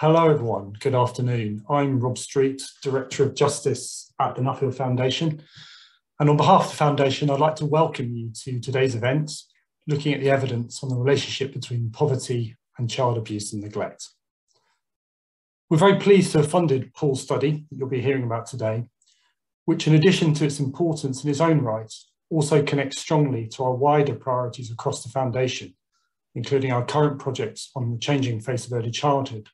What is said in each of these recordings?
Hello everyone, good afternoon. I'm Rob Street, Director of Justice at the Nuffield Foundation. And on behalf of the Foundation, I'd like to welcome you to today's event, looking at the evidence on the relationship between poverty and child abuse and neglect. We're very pleased to have funded Paul's study that you'll be hearing about today, which in addition to its importance in its own right, also connects strongly to our wider priorities across the Foundation, including our current projects on the changing face of early childhood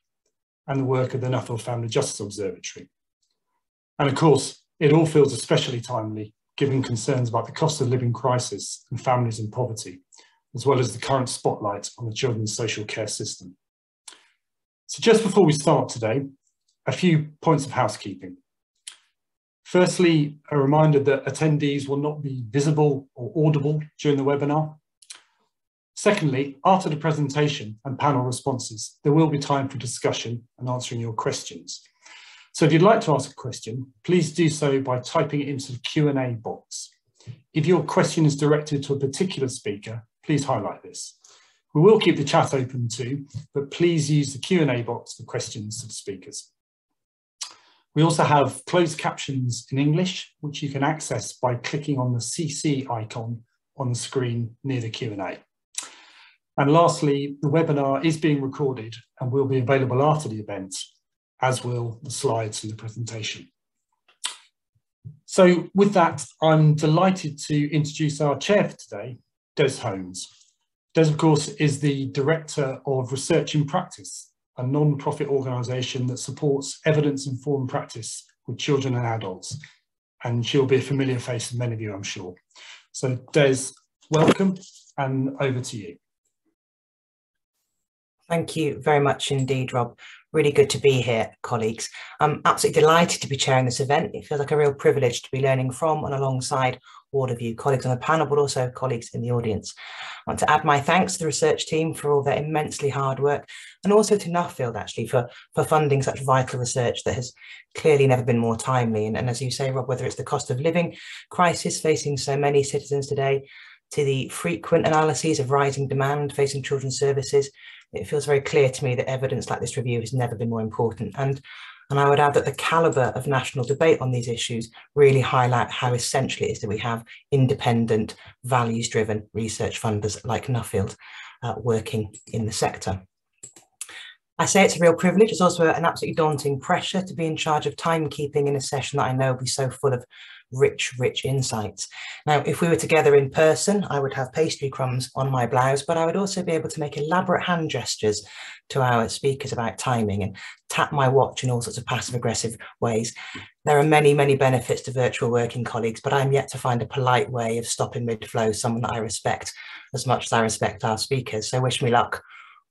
and the work of the Nuffield Family Justice Observatory. And of course, it all feels especially timely given concerns about the cost of living crisis and families in poverty, as well as the current spotlight on the children's social care system. So just before we start today, a few points of housekeeping. Firstly, a reminder that attendees will not be visible or audible during the webinar. Secondly, after the presentation and panel responses, there will be time for discussion and answering your questions. So if you'd like to ask a question, please do so by typing it into the Q&A box. If your question is directed to a particular speaker, please highlight this. We will keep the chat open too, but please use the Q&A box for questions to the speakers. We also have closed captions in English, which you can access by clicking on the CC icon on the screen near the Q&A. And lastly, the webinar is being recorded and will be available after the event, as will the slides from the presentation. So with that, I'm delighted to introduce our chair for today, Des Holmes. Des, of course, is the Director of Research in Practice, a non-profit organisation that supports evidence-informed practice with children and adults. And she'll be a familiar face to many of you, I'm sure. So Des, welcome, and over to you. Thank you very much indeed, Rob. Really good to be here, colleagues. I'm absolutely delighted to be chairing this event. It feels like a real privilege to be learning from and alongside all of you, colleagues on the panel, but also colleagues in the audience. I want to add my thanks to the research team for all their immensely hard work, and also to Nuffield actually for funding such vital research that has clearly never been more timely. And as you say, Rob, whether it's the cost of living crisis facing so many citizens today, to the frequent analyses of rising demand facing children's services, it feels very clear to me that evidence like this review has never been more important. And I would add that the calibre of national debate on these issues really highlight how essential it is that we have independent, values-driven research funders like Nuffield working in the sector. I say it's a real privilege. It's also an absolutely daunting pressure to be in charge of timekeeping in a session that I know will be so full of rich insights. Now, if we were together in person, I would have pastry crumbs on my blouse, but I would also be able to make elaborate hand gestures to our speakers about timing and tap my watch in all sorts of passive-aggressive ways. There are many benefits to virtual working, colleagues, but I'm yet to find a polite way of stopping mid-flow someone that I respect as much as I respect our speakers. So wish me luck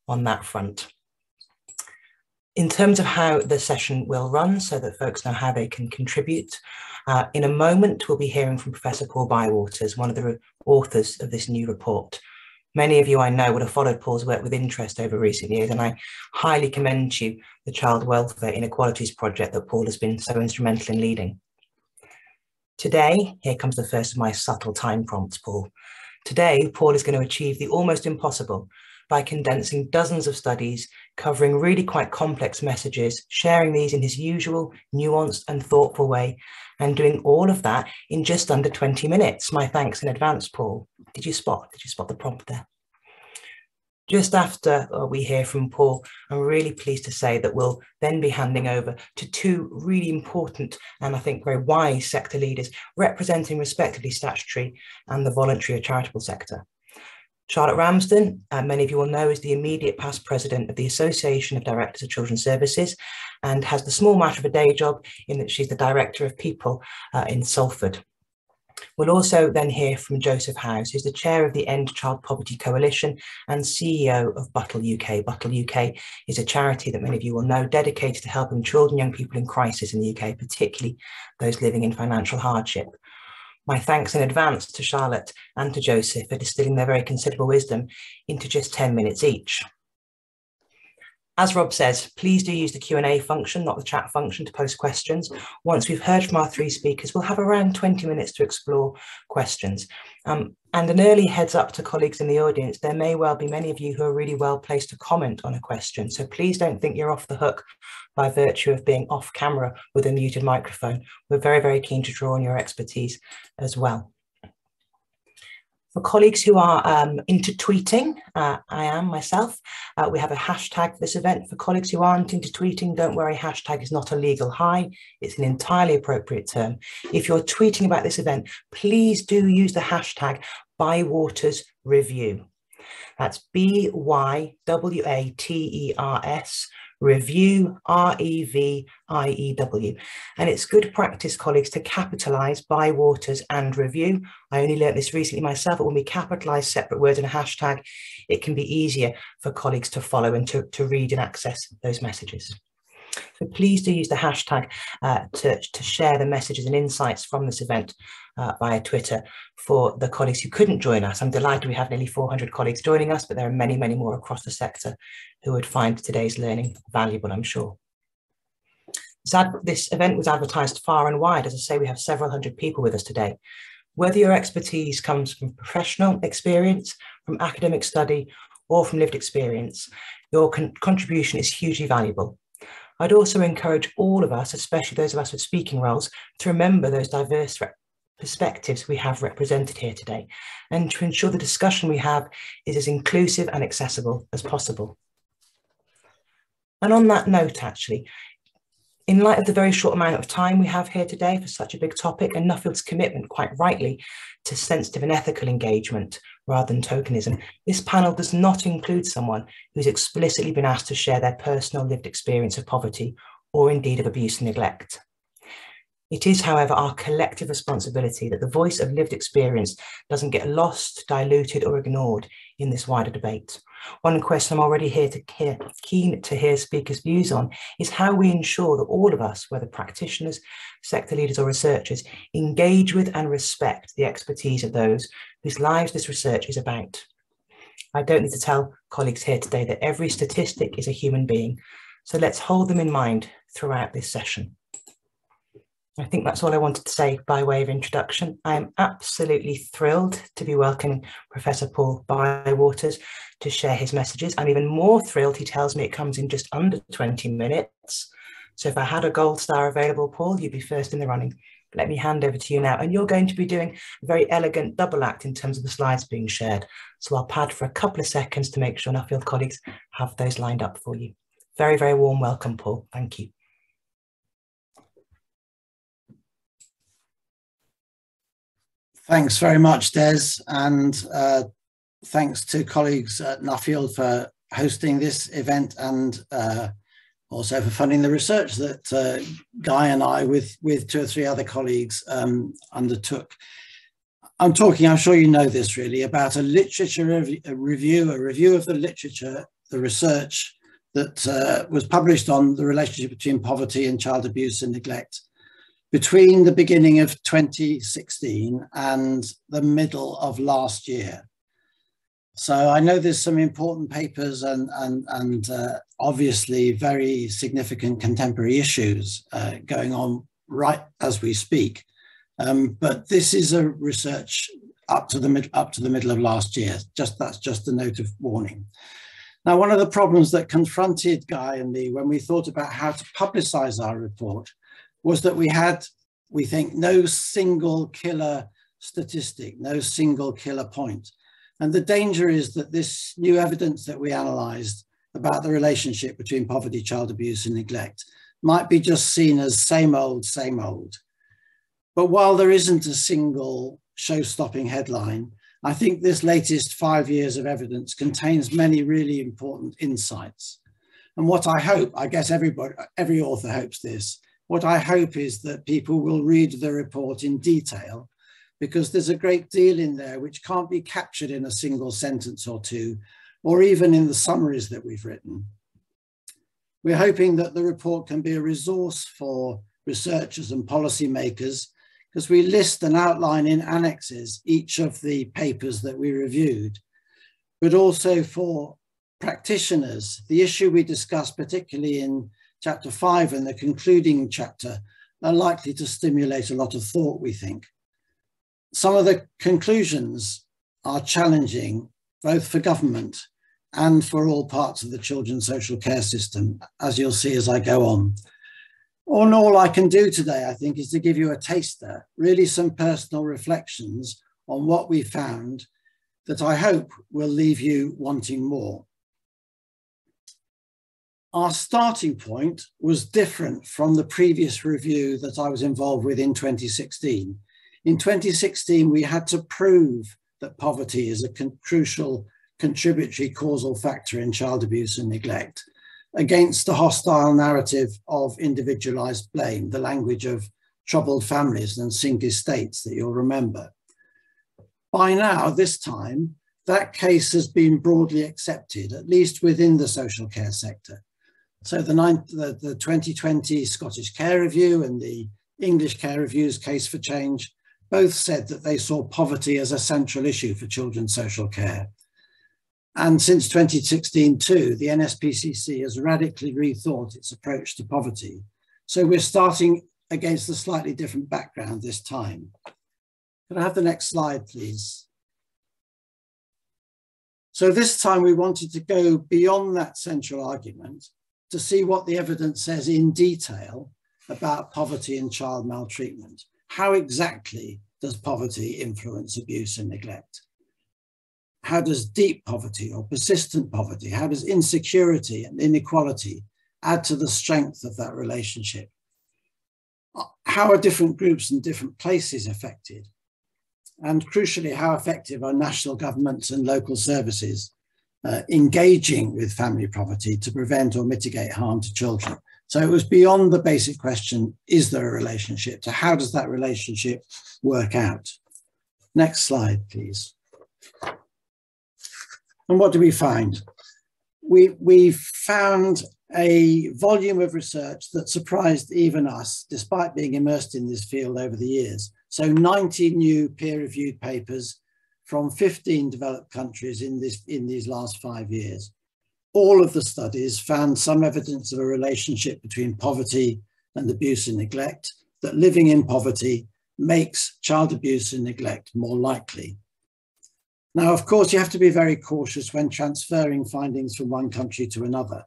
on that front. In terms of how the session will run, so that folks know how they can contribute, in a moment we'll be hearing from Professor Paul Bywaters, one of the authors of this new report. Many of you I know would have followed Paul's work with interest over recent years, and I highly commend to you the Child Welfare Inequalities project that Paul has been so instrumental in leading. Today, here comes the first of my subtle time prompts, Paul. Today, Paul is going to achieve the almost impossible by condensing dozens of studies, covering really quite complex messages, sharing these in his usual nuanced and thoughtful way, and doing all of that in just under 20 minutes. My thanks in advance, Paul. Did you spot the prompt there? Just after we hear from Paul, I'm really pleased to say that we'll then be handing over to two really important and I think very wise sector leaders representing respectively statutory and the voluntary or charitable sector. Charlotte Ramsden, many of you will know, is the immediate past president of the Association of Directors of Children's Services and has the small matter of a day job in that she's the Director of People in Salford. We'll also then hear from Joseph Howes, who's the chair of the End Child Poverty Coalition and CEO of Buttle UK. Buttle UK is a charity that many of you will know, dedicated to helping children and young people in crisis in the UK, particularly those living in financial hardship. My thanks in advance to Charlotte and to Joseph for distilling their very considerable wisdom into just 10 minutes each. As Rob says, please do use the Q&A function, not the chat function, to post questions. Once we've heard from our three speakers, we'll have around 20 minutes to explore questions. And an early heads up to colleagues in the audience, there may well be many of you who are really well placed to comment on a question. So please don't think you're off the hook by virtue of being off camera with a muted microphone. We're very, very keen to draw on your expertise as well. For colleagues who are into tweeting, I am myself, we have a hashtag for this event. For colleagues who aren't into tweeting, don't worry, hashtag is not a legal high. It's an entirely appropriate term. If you're tweeting about this event, please do use the hashtag Bywaters Review. That's BYWATERS Review, REVIEW. And it's good practice, colleagues, to capitalise Bywaters and Review. I only learnt this recently myself, but when we capitalise separate words in a hashtag, it can be easier for colleagues to follow and to read and access those messages. So please do use the hashtag to share the messages and insights from this event via Twitter for the colleagues who couldn't join us. I'm delighted we have nearly 400 colleagues joining us, but there are many, many more across the sector who would find today's learning valuable, I'm sure. This event was advertised far and wide. As I say, we have several hundred people with us today. Whether your expertise comes from professional experience, from academic study, or from lived experience, your contribution is hugely valuable. I'd also encourage all of us, especially those of us with speaking roles, to remember those diverse perspectives we have represented here today, and to ensure the discussion we have is as inclusive and accessible as possible. And on that note, actually, in light of the very short amount of time we have here today for such a big topic, and Nuffield's commitment, quite rightly, to sensitive and ethical engagement rather than tokenism, this panel does not include someone who's explicitly been asked to share their personal lived experience of poverty or indeed of abuse and neglect. It is, however, our collective responsibility that the voice of lived experience doesn't get lost, diluted, or ignored in this wider debate. One question I'm already keen to hear speakers' views on is how we ensure that all of us, whether practitioners, sector leaders, or researchers, engage with and respect the expertise of those whose lives this research is about. I don't need to tell colleagues here today that every statistic is a human being, so let's hold them in mind throughout this session. I think that's all I wanted to say by way of introduction. I am absolutely thrilled to be welcoming Professor Paul Bywaters to share his messages. I'm even more thrilled he tells me it comes in just under 20 minutes. So if I had a gold star available, Paul, you'd be first in the running. Let me hand over to you now. And you're going to be doing a very elegant double act in terms of the slides being shared. So I'll pad for a couple of seconds to make sure Nuffield colleagues have those lined up for you. Very, very warm welcome, Paul. Thank you. Thanks very much, Des, and thanks to colleagues at Nuffield for hosting this event and also for funding the research that Guy and I, with 2 or 3 other colleagues, undertook. I'm sure you know this really, about a literature review of the literature, the research that was published on the relationship between poverty and child abuse and neglect between the beginning of 2016 and the middle of last year. So I know there's some important papers and obviously very significant contemporary issues going on right as we speak. But this is a research up to the middle of last year. That's just a note of warning. Now, one of the problems that confronted Guy and me when we thought about how to publicize our report was that we had, we think, no single killer statistic, no single killer point. And the danger is that this new evidence that we analysed about the relationship between poverty, child abuse and neglect might be just seen as same old, same old. But while there isn't a single show-stopping headline, I think this latest 5 years of evidence contains many really important insights. And what I hope, I guess every author hopes this, what I hope is that people will read the report in detail, because there's a great deal in there which can't be captured in a single sentence or two, or even in the summaries that we've written. We're hoping that the report can be a resource for researchers and policymakers, because we list and outline in annexes each of the papers that we reviewed, but also for practitioners. The issue we discussed, particularly in Chapter 5 and the concluding chapter, are likely to stimulate a lot of thought, we think. Some of the conclusions are challenging, both for government and for all parts of the children's social care system, as you'll see as I go on. All I can do today, I think, is to give you a taster, really some personal reflections on what we found that I hope will leave you wanting more. Our starting point was different from the previous review that I was involved with in 2016. In 2016, we had to prove that poverty is a crucial contributory causal factor in child abuse and neglect against the hostile narrative of individualized blame, the language of troubled families and sinking states that you'll remember. By now, this time, that case has been broadly accepted, at least within the social care sector. So the 2020 Scottish Care Review and the English Care Review's Case for Change both said that they saw poverty as a central issue for children's social care. And since 2016 too, the NSPCC has radically rethought its approach to poverty. So we're starting against a slightly different background this time. Could I have the next slide, please? So this time we wanted to go beyond that central argument to see what the evidence says in detail about poverty and child maltreatment. How exactly does poverty influence abuse and neglect? How does deep poverty or persistent poverty, how does insecurity and inequality add to the strength of that relationship? How are different groups and different places affected? And crucially, how effective are national governments and local services engaging with family poverty to prevent or mitigate harm to children? So it was beyond the basic question, is there a relationship? To how does that relationship work out? Next slide, please. And what do we find? We found a volume of research that surprised even us, despite being immersed in this field over the years. So 90 new peer-reviewed papers from 15 developed countries in these last 5 years. All of the studies found some evidence of a relationship between poverty and abuse and neglect, that living in poverty makes child abuse and neglect more likely. Now, of course, you have to be very cautious when transferring findings from one country to another.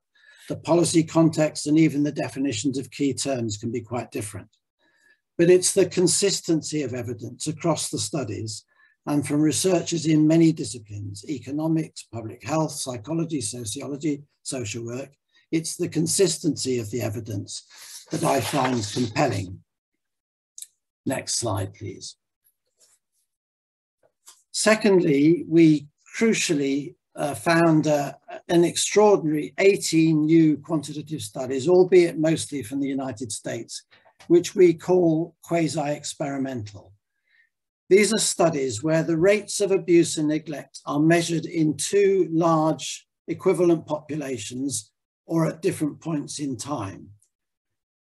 The policy context and even the definitions of key terms can be quite different. But it's the consistency of evidence across the studies and from researchers in many disciplines, economics, public health, psychology, sociology, social work. It's the consistency of the evidence that I find compelling. Next slide, please. Secondly, we crucially found an extraordinary 18 new quantitative studies, albeit mostly from the United States, which we call quasi-experimental. These are studies where the rates of abuse and neglect are measured in two large equivalent populations or at different points in time.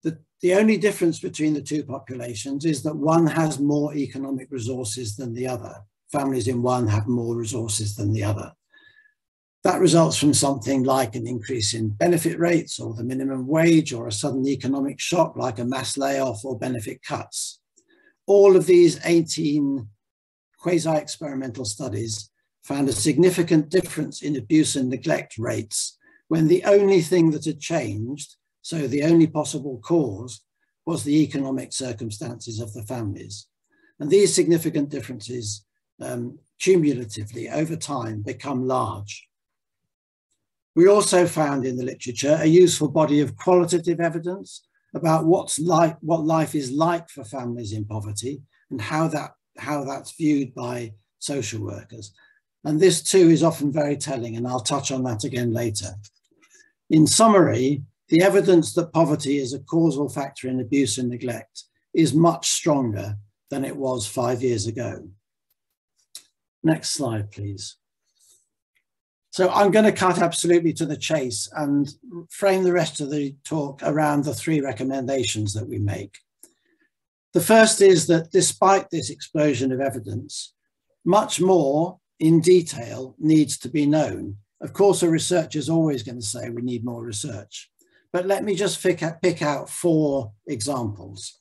The only difference between the two populations is that one has more economic resources than the other. Families in one have more resources than the other. That results from something like an increase in benefit rates or the minimum wage or a sudden economic shock like a mass layoff or benefit cuts. All of these 18 quasi-experimental studies found a significant difference in abuse and neglect rates when the only thing that had changed, so the only possible cause, was the economic circumstances of the families. And these significant differences cumulatively over time become large. We also found in the literature a useful body of qualitative evidence about what life is like for families in poverty and how that's viewed by social workers. And this too is often very telling, and I'll touch on that again later. In summary, the evidence that poverty is a causal factor in abuse and neglect is much stronger than it was 5 years ago. Next slide, please. So I'm going to cut absolutely to the chase and frame the rest of the talk around the three recommendations that we make. The first is that despite this explosion of evidence, much more in detail needs to be known. Of course, a researcher is always going to say we need more research, but let me just pick out 4 examples.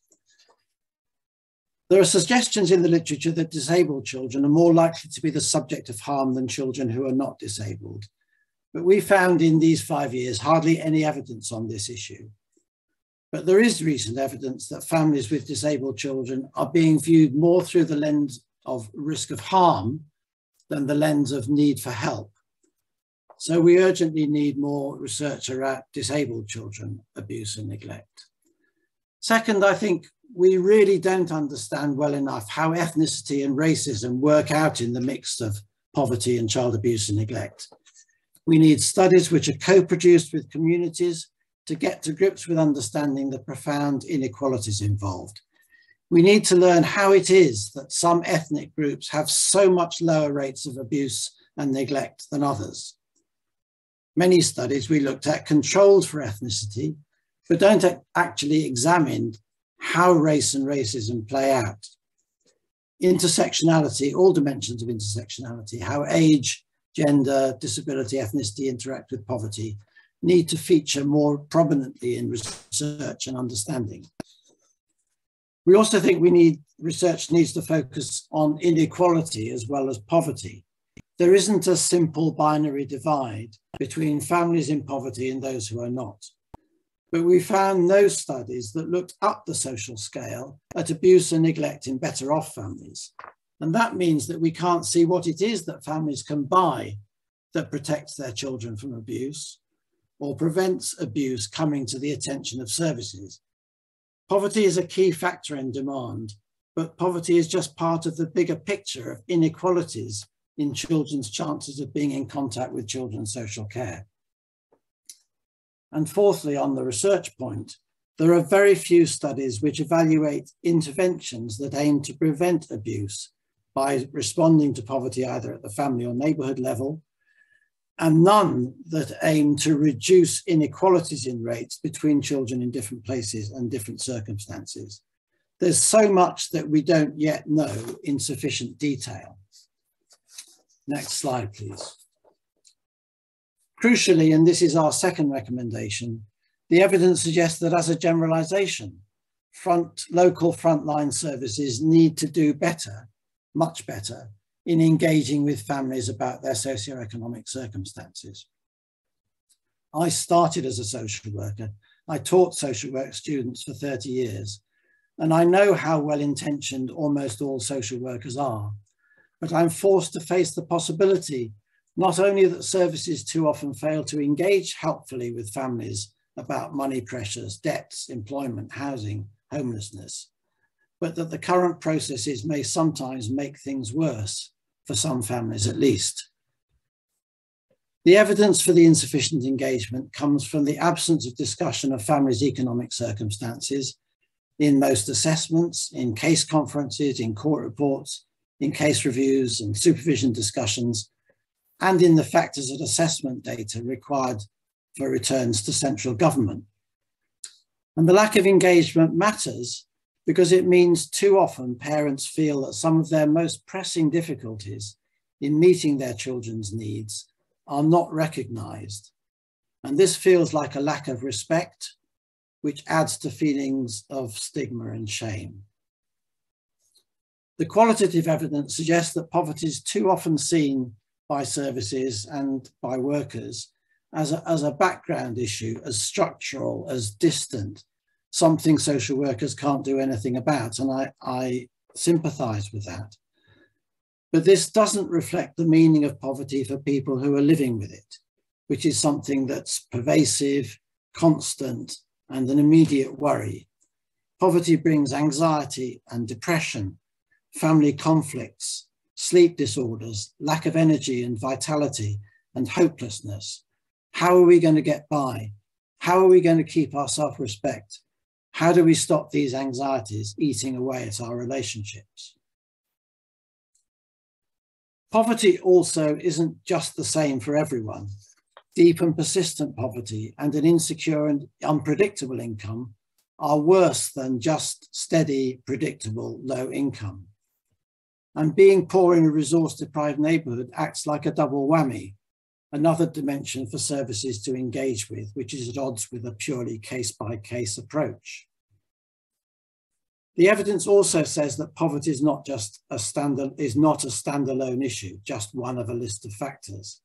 There are suggestions in the literature that disabled children are more likely to be the subject of harm than children who are not disabled. But we found in these 5 years hardly any evidence on this issue. But there is recent evidence that families with disabled children are being viewed more through the lens of risk of harm than the lens of need for help. So we urgently need more research around disabled children, abuse and neglect. Second, I think we really don't understand well enough how ethnicity and racism work out in the mix of poverty and child abuse and neglect. We need studies which are co-produced with communities to get to grips with understanding the profound inequalities involved. We need to learn how it is that some ethnic groups have so much lower rates of abuse and neglect than others. Many studies we looked at controlled for ethnicity, but don't actually examine how race and racism play out. Intersectionality, all dimensions of intersectionality, how age, gender, disability, ethnicity interact with poverty, need to feature more prominently in research and understanding. We also think research needs to focus on inequality as well as poverty. There isn't a simple binary divide between families in poverty and those who are not. But we found no studies that looked up the social scale at abuse and neglect in better off families. And that means that we can't see what it is that families can buy that protects their children from abuse or prevents abuse coming to the attention of services. Poverty is a key factor in demand, but poverty is just part of the bigger picture of inequalities in children's chances of being in contact with children's social care. And fourthly, on the research point, there are very few studies which evaluate interventions that aim to prevent abuse by responding to poverty either at the family or neighbourhood level, and none that aim to reduce inequalities in rates between children in different places and different circumstances. There's so much that we don't yet know in sufficient detail. Next slide, please. Crucially, and this is our second recommendation, the evidence suggests that as a generalization, local frontline services need to do better, much better, in engaging with families about their socioeconomic circumstances. I started as a social worker. I taught social work students for 30 years, and I know how well-intentioned almost all social workers are, but I'm forced to face the possibility not only that services too often fail to engage helpfully with families about money pressures, debts, employment, housing, homelessness, but that the current processes may sometimes make things worse, for some families at least. The evidence for the insufficient engagement comes from the absence of discussion of families' economic circumstances in most assessments, in case conferences, in court reports, in case reviews and supervision discussions, and in the factors and assessment data required for returns to central government. And the lack of engagement matters because it means too often parents feel that some of their most pressing difficulties in meeting their children's needs are not recognised. And this feels like a lack of respect, which adds to feelings of stigma and shame. The qualitative evidence suggests that poverty is too often seen by services and by workers as a background issue, as structural, as distant, something social workers can't do anything about. And I sympathise with that. But this doesn't reflect the meaning of poverty for people who are living with it, which is something that's pervasive, constant, and an immediate worry. Poverty brings anxiety and depression, family conflicts, sleep disorders, lack of energy and vitality, and hopelessness. How are we going to get by? How are we going to keep our self-respect? How do we stop these anxieties eating away at our relationships? Poverty also isn't just the same for everyone. Deep and persistent poverty and an insecure and unpredictable income are worse than just steady, predictable, low income. And being poor in a resource-deprived neighbourhood acts like a double whammy, another dimension for services to engage with, which is at odds with a purely case-by-case approach. The evidence also says that poverty is not a standalone issue, just one of a list of factors.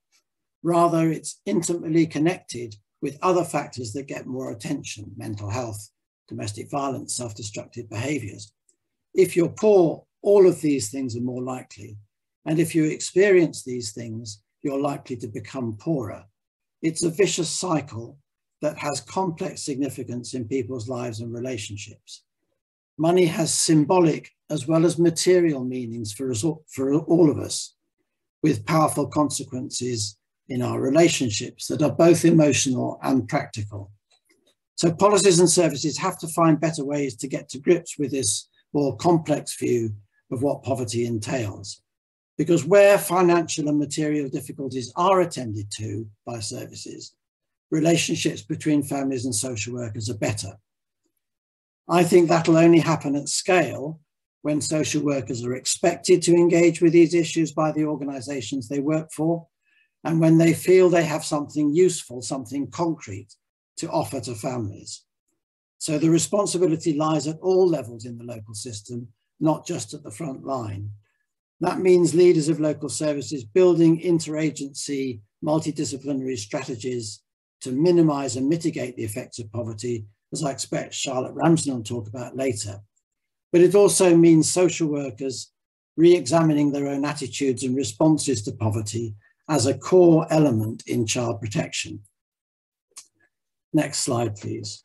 Rather, it's intimately connected with other factors that get more attention: mental health, domestic violence, self-destructive behaviours. If you're poor, all of these things are more likely. And if you experience these things, you're likely to become poorer. It's a vicious cycle that has complex significance in people's lives and relationships. Money has symbolic as well as material meanings for all of us, with powerful consequences in our relationships that are both emotional and practical. So policies and services have to find better ways to get to grips with this more complex view of what poverty entails. Because where financial and material difficulties are attended to by services, relationships between families and social workers are better. I think that'll only happen at scale when social workers are expected to engage with these issues by the organisations they work for, and when they feel they have something useful, something concrete to offer to families. So the responsibility lies at all levels in the local system, not just at the front line. That means leaders of local services building interagency, multidisciplinary strategies to minimise and mitigate the effects of poverty, as I expect Charlotte Ramsden will talk about later. But it also means social workers re-examining their own attitudes and responses to poverty as a core element in child protection. Next slide, please.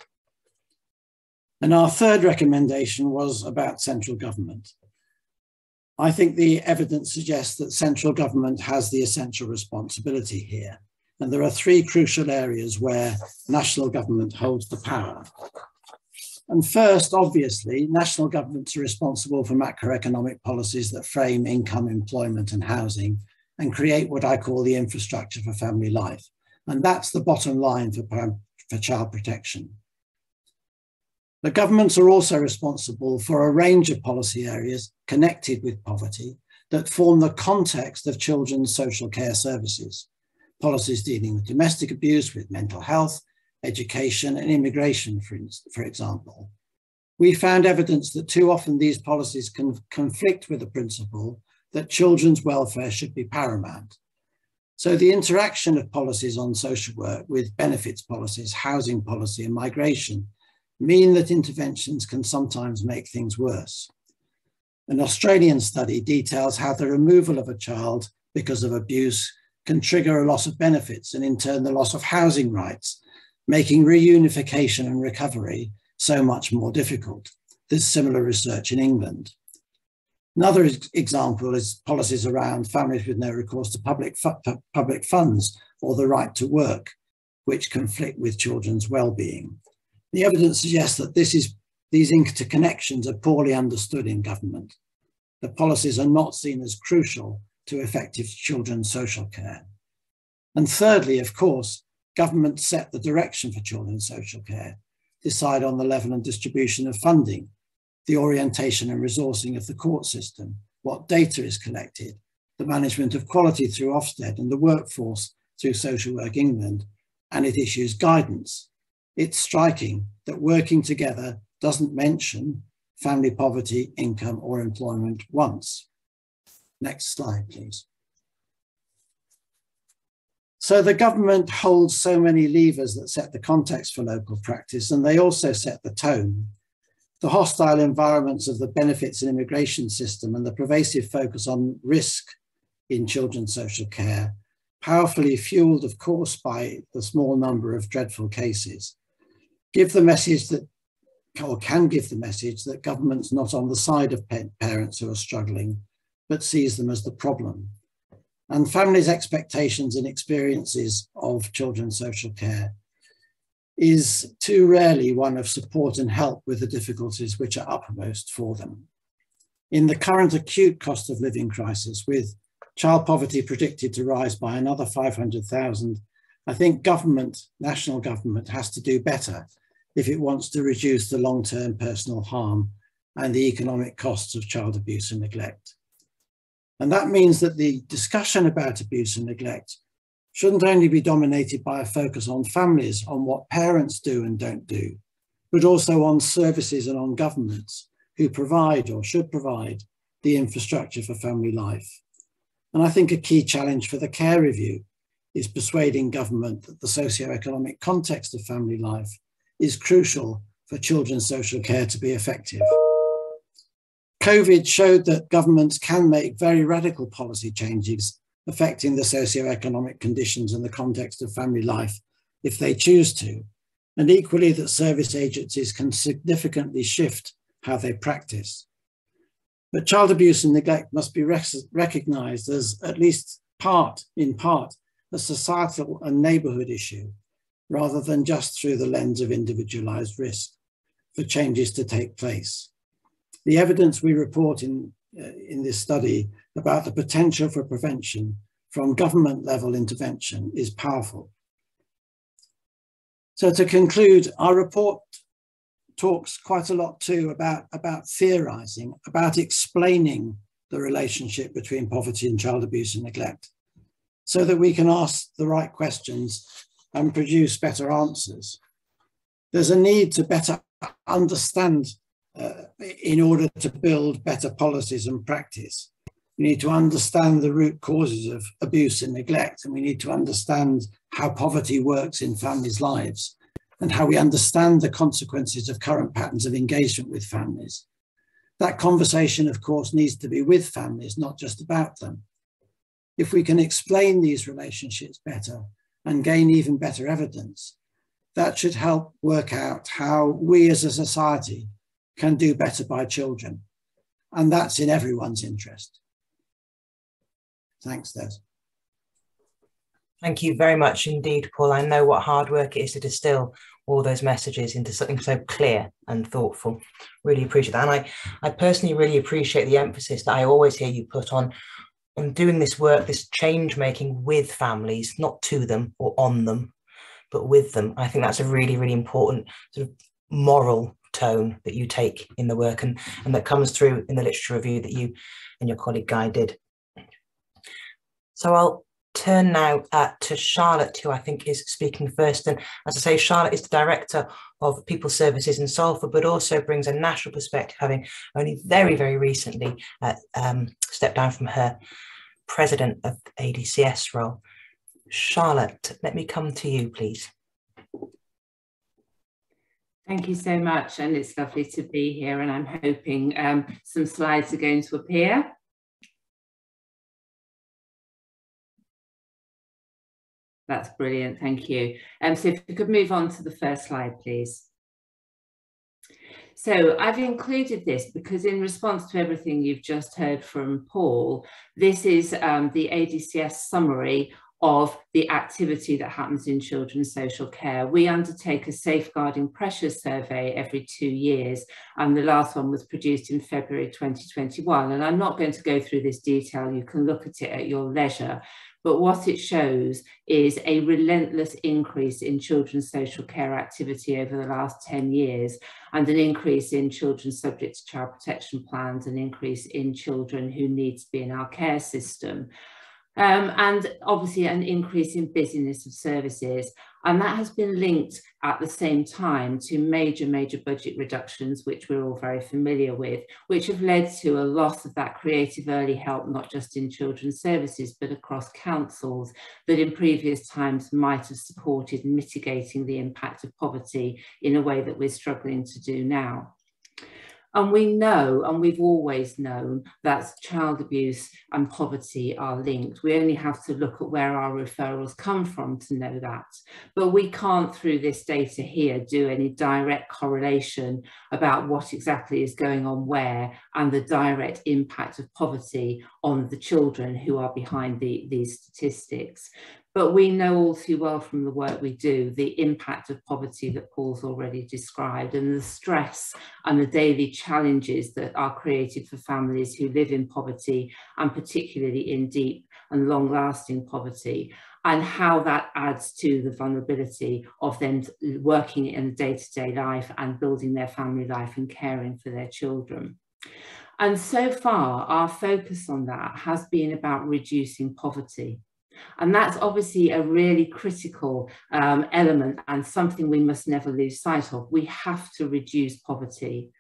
And our third recommendation was about central government. I think the evidence suggests that central government has the essential responsibility here. And there are three crucial areas where national government holds the power. And first, obviously, national governments are responsible for macroeconomic policies that frame income, employment and housing and create what I call the infrastructure for family life. And that's the bottom line for child protection. The governments are also responsible for a range of policy areas connected with poverty that form the context of children's social care services. Policies dealing with domestic abuse, with mental health, education and immigration, for example. We found evidence that too often these policies can conflict with the principle that children's welfare should be paramount. So the interaction of policies on social work with benefits policies, housing policy and migration mean that interventions can sometimes make things worse. An Australian study details how the removal of a child because of abuse can trigger a loss of benefits and in turn the loss of housing rights, making reunification and recovery so much more difficult. There's similar research in England. Another example is policies around families with no recourse to public funds or the right to work, which conflict with children's well-being. The evidence suggests that these interconnections are poorly understood in government. The policies are not seen as crucial to effective children's social care. And thirdly, of course, governments set the direction for children's social care, decide on the level and distribution of funding, the orientation and resourcing of the court system, what data is collected, the management of quality through Ofsted and the workforce through Social Work England, and it issues guidance. It's striking that working together doesn't mention family poverty, income or employment once. Next slide, please. So the government holds so many levers that set the context for local practice, and they also set the tone. The hostile environments of the benefits and immigration system and the pervasive focus on risk in children's social care, powerfully fueled, of course, by the small number of dreadful cases, give the message that, or can give the message that government's not on the side of parents who are struggling, but sees them as the problem. And families' expectations and experiences of children's social care is too rarely one of support and help with the difficulties which are uppermost for them. In the current acute cost of living crisis, with child poverty predicted to rise by another 500,000, I think government, national government, has to do better if it wants to reduce the long-term personal harm and the economic costs of child abuse and neglect. And that means that the discussion about abuse and neglect shouldn't only be dominated by a focus on families, on what parents do and don't do, but also on services and on governments who provide or should provide the infrastructure for family life. And I think a key challenge for the care review is persuading government that the socio-economic context of family life is crucial for children's social care to be effective. COVID showed that governments can make very radical policy changes affecting the socio-economic conditions and the context of family life if they choose to, and equally that service agencies can significantly shift how they practice. But child abuse and neglect must be recognised as at least in part, a societal and neighbourhood issue, rather than just through the lens of individualised risk for changes to take place. The evidence we report in this study about the potential for prevention from government level intervention is powerful. So to conclude, our report talks quite a lot too about theorising, about explaining the relationship between poverty and child abuse and neglect, so that we can ask the right questions and produce better answers. There's a need to better understand in order to build better policies and practice. We need to understand the root causes of abuse and neglect, and we need to understand how poverty works in families' lives and how we understand the consequences of current patterns of engagement with families. That conversation, of course, needs to be with families, not just about them. If we can explain these relationships better and gain even better evidence, that should help work out how we as a society can do better by children. And that's in everyone's interest. Thanks, Des. Thank you very much indeed, Paul. I know what hard work it is to distill all those messages into something so clear and thoughtful. Really appreciate that. And I personally really appreciate the emphasis that I always hear you put on doing this work, this change making with families, not to them or on them, but with them. I think that's a really, really important sort of moral tone that you take in the work and that comes through in the literature review that you and your colleague Guy did. So I'll turn now to Charlotte, who I think is speaking first. And as I say, Charlotte is the Director of People Services in Salford, but also brings a national perspective, having only very, very recently stepped down from her President of ADCS role. Charlotte, let me come to you, please. Thank you so much, and it's lovely to be here, and I'm hoping some slides are going to appear. That's brilliant, thank you. So if we could move on to the first slide, please. So I've included this because in response to everything you've just heard from Paul, this is the ADCS summary of the activity that happens in children's social care. We undertake a safeguarding pressures survey every 2 years, and the last one was produced in February 2021. And I'm not going to go through this detail, you can look at it at your leisure. But what it shows is a relentless increase in children's social care activity over the last 10 years, and an increase in children subject to child protection plans, an increase in children who need to be in our care system. And obviously an increase in busyness of services. And that has been linked at the same time to major budget reductions, which we're all very familiar with, which have led to a loss of that creative early help, not just in children's services, but across councils that in previous times might have supported mitigating the impact of poverty in a way that we're struggling to do now. And we know, and we've always known, that child abuse and poverty are linked. We only have to look at where our referrals come from to know that. But we can't, through this data here, do any direct correlation about what exactly is going on where and the direct impact of poverty on the children who are behind these statistics. But we know all too well from the work we do the impact of poverty that Paul's already described, and the stress and the daily challenges that are created for families who live in poverty, and particularly in deep and long-lasting poverty, and how that adds to the vulnerability of them working in day-to-day life and building their family life and caring for their children. And so far, our focus on that has been about reducing poverty. And that's obviously a really critical element and something we must never lose sight of. We have to reduce poverty.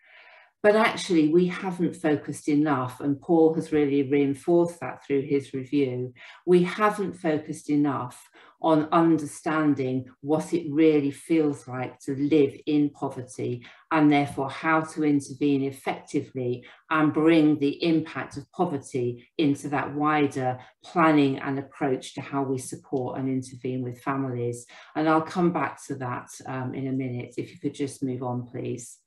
But actually, we haven't focused enough, and Paul has really reinforced that through his review. We haven't focused enough on understanding what it really feels like to live in poverty, and therefore how to intervene effectively and bring the impact of poverty into that wider planning and approach to how we support and intervene with families. And I'll come back to that in a minute. If you could just move on, please.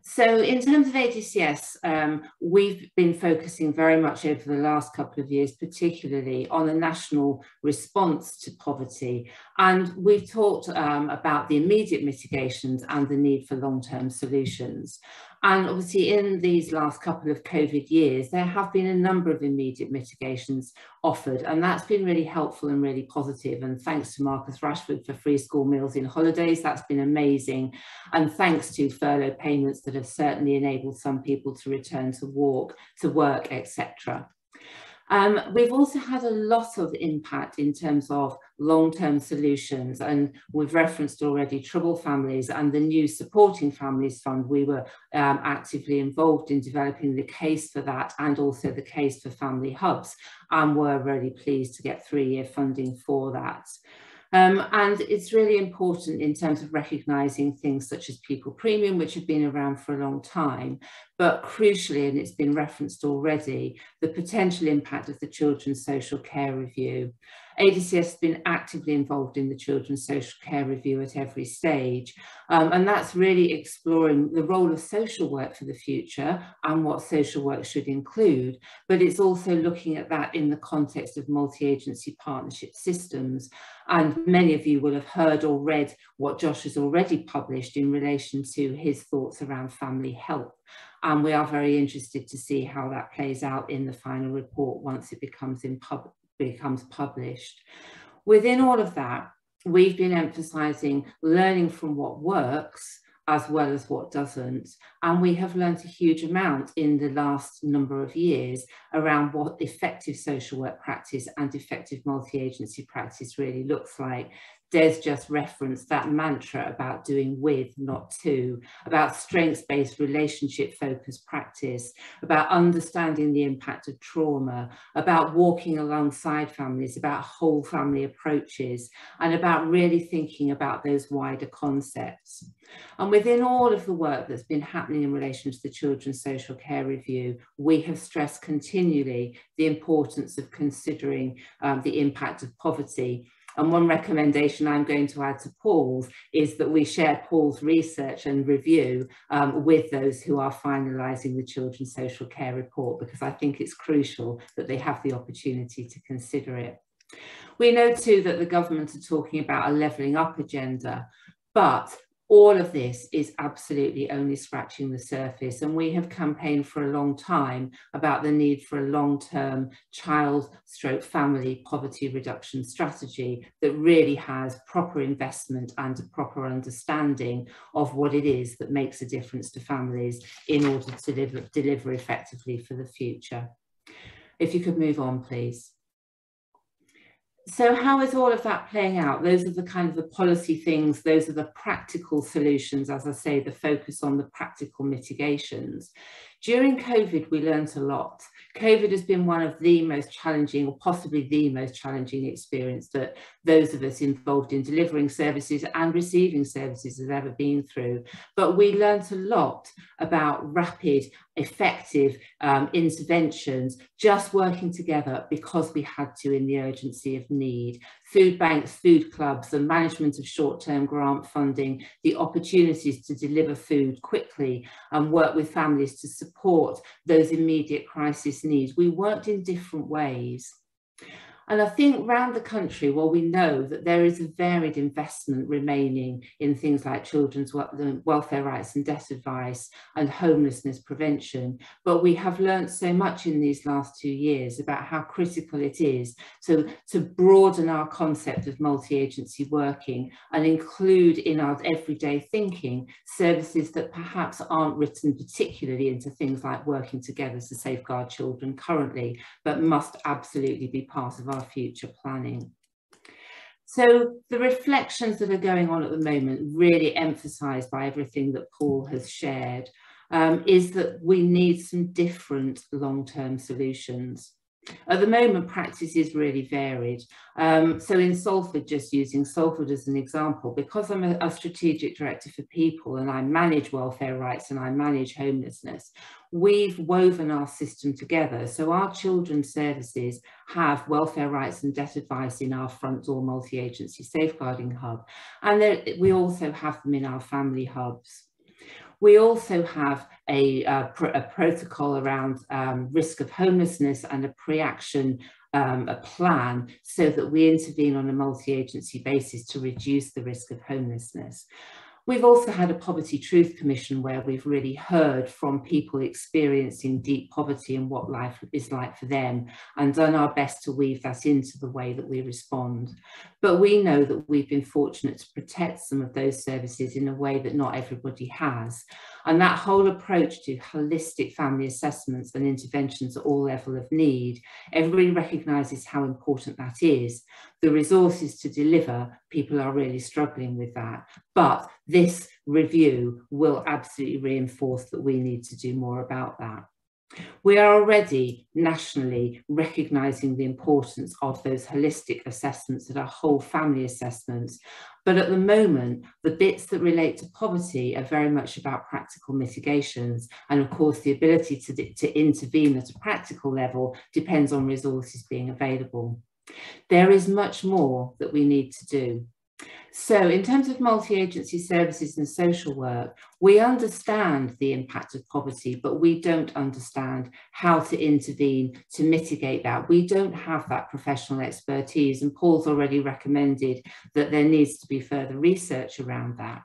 So in terms of ADCS, we've been focusing very much over the last couple of years, particularly on a national response to poverty. And we've talked about the immediate mitigations and the need for long-term solutions. And obviously in these last couple of COVID years, there have been a number of immediate mitigations offered, and that's been really helpful and really positive. And thanks to Marcus Rashford for free school meals in holidays, that's been amazing. And thanks to furlough payments that have certainly enabled some people to return to work, etc. We've also had a lot of impact in terms of long-term solutions, and we've referenced already Trouble Families and the new Supporting Families Fund. We were actively involved in developing the case for that and also the case for family hubs, and were really pleased to get 3-year funding for that. And it's really important in terms of recognising things such as pupil premium, which have been around for a long time, but crucially, and it's been referenced already, the potential impact of the Children's Social Care Review. ADCS has been actively involved in the Children's Social Care Review at every stage, and that's really exploring the role of social work for the future and what social work should include, but it's also looking at that in the context of multi-agency partnership systems. And many of you will have heard or read what Josh has already published in relation to his thoughts around family help. And we are very interested to see how that plays out in the final report once it becomes published. Within all of that, we've been emphasising learning from what works as well as what doesn't. And we have learned a huge amount in the last number of years around what effective social work practice and effective multi-agency practice really looks like. Des just referenced that mantra about doing with, not to, about strengths-based relationship-focused practice, about understanding the impact of trauma, about walking alongside families, about whole family approaches, and about really thinking about those wider concepts. And within all of the work that's been happening in relation to the Children's Social Care Review, we have stressed continually the importance of considering the impact of poverty. And one recommendation I'm going to add to Paul's is that we share Paul's research and review with those who are finalising the Children's Social Care Report, because I think it's crucial that they have the opportunity to consider it. We know too that the government are talking about a levelling up agenda, but all of this is absolutely only scratching the surface, and we have campaigned for a long time about the need for a long-term child/family poverty reduction strategy that really has proper investment and a proper understanding of what it is that makes a difference to families in order to deliver effectively for the future. If you could move on, please. So how is all of that playing out? Those are the kind of the policy things, those are the practical solutions, as I say, the focus on the practical mitigations. During COVID, we learned a lot. COVID has been one of the most challenging, or possibly the most challenging experience that those of us involved in delivering services and receiving services have ever been through. But we learned a lot about rapid, effective interventions, just working together because we had to in the urgency of need. Food banks, food clubs, the management of short-term grant funding, the opportunities to deliver food quickly and work with families to support those immediate crisis needs. We worked in different ways. And I think around the country, well, we know that there is a varied investment remaining in things like children's welfare rights and debt advice and homelessness prevention. But we have learned so much in these last 2 years about how critical it is to broaden our concept of multi-agency working and include in our everyday thinking services that perhaps aren't written particularly into things like working together to safeguard children currently, but must absolutely be part of our future planning. So the reflections that are going on at the moment, really emphasised by everything that Paul has shared, is that we need some different long-term solutions. At the moment, practice is really varied. So in Salford, just using Salford as an example, because I'm a strategic director for people and I manage welfare rights and I manage homelessness, we've woven our system together. So our children's services have welfare rights and debt advice in our front door multi-agency safeguarding hub. And we also have them in our family hubs. We also have a protocol around risk of homelessness and a pre-action a plan so that we intervene on a multi-agency basis to reduce the risk of homelessness. We've also had a Poverty Truth Commission where we've really heard from people experiencing deep poverty and what life is like for them, and done our best to weave that into the way that we respond. But we know that we've been fortunate to protect some of those services in a way that not everybody has. And that whole approach to holistic family assessments and interventions at all levels of need, everybody recognises how important that is. The resources to deliver, people are really struggling with that. But this review will absolutely reinforce that we need to do more about that. We are already nationally recognising the importance of those holistic assessments that are whole family assessments. But at the moment, the bits that relate to poverty are very much about practical mitigations. And of course, the ability to intervene at a practical level depends on resources being available. There is much more that we need to do. So in terms of multi-agency services and social work, we understand the impact of poverty, but we don't understand how to intervene to mitigate that. We don't have that professional expertise, and Paul's already recommended that there needs to be further research around that.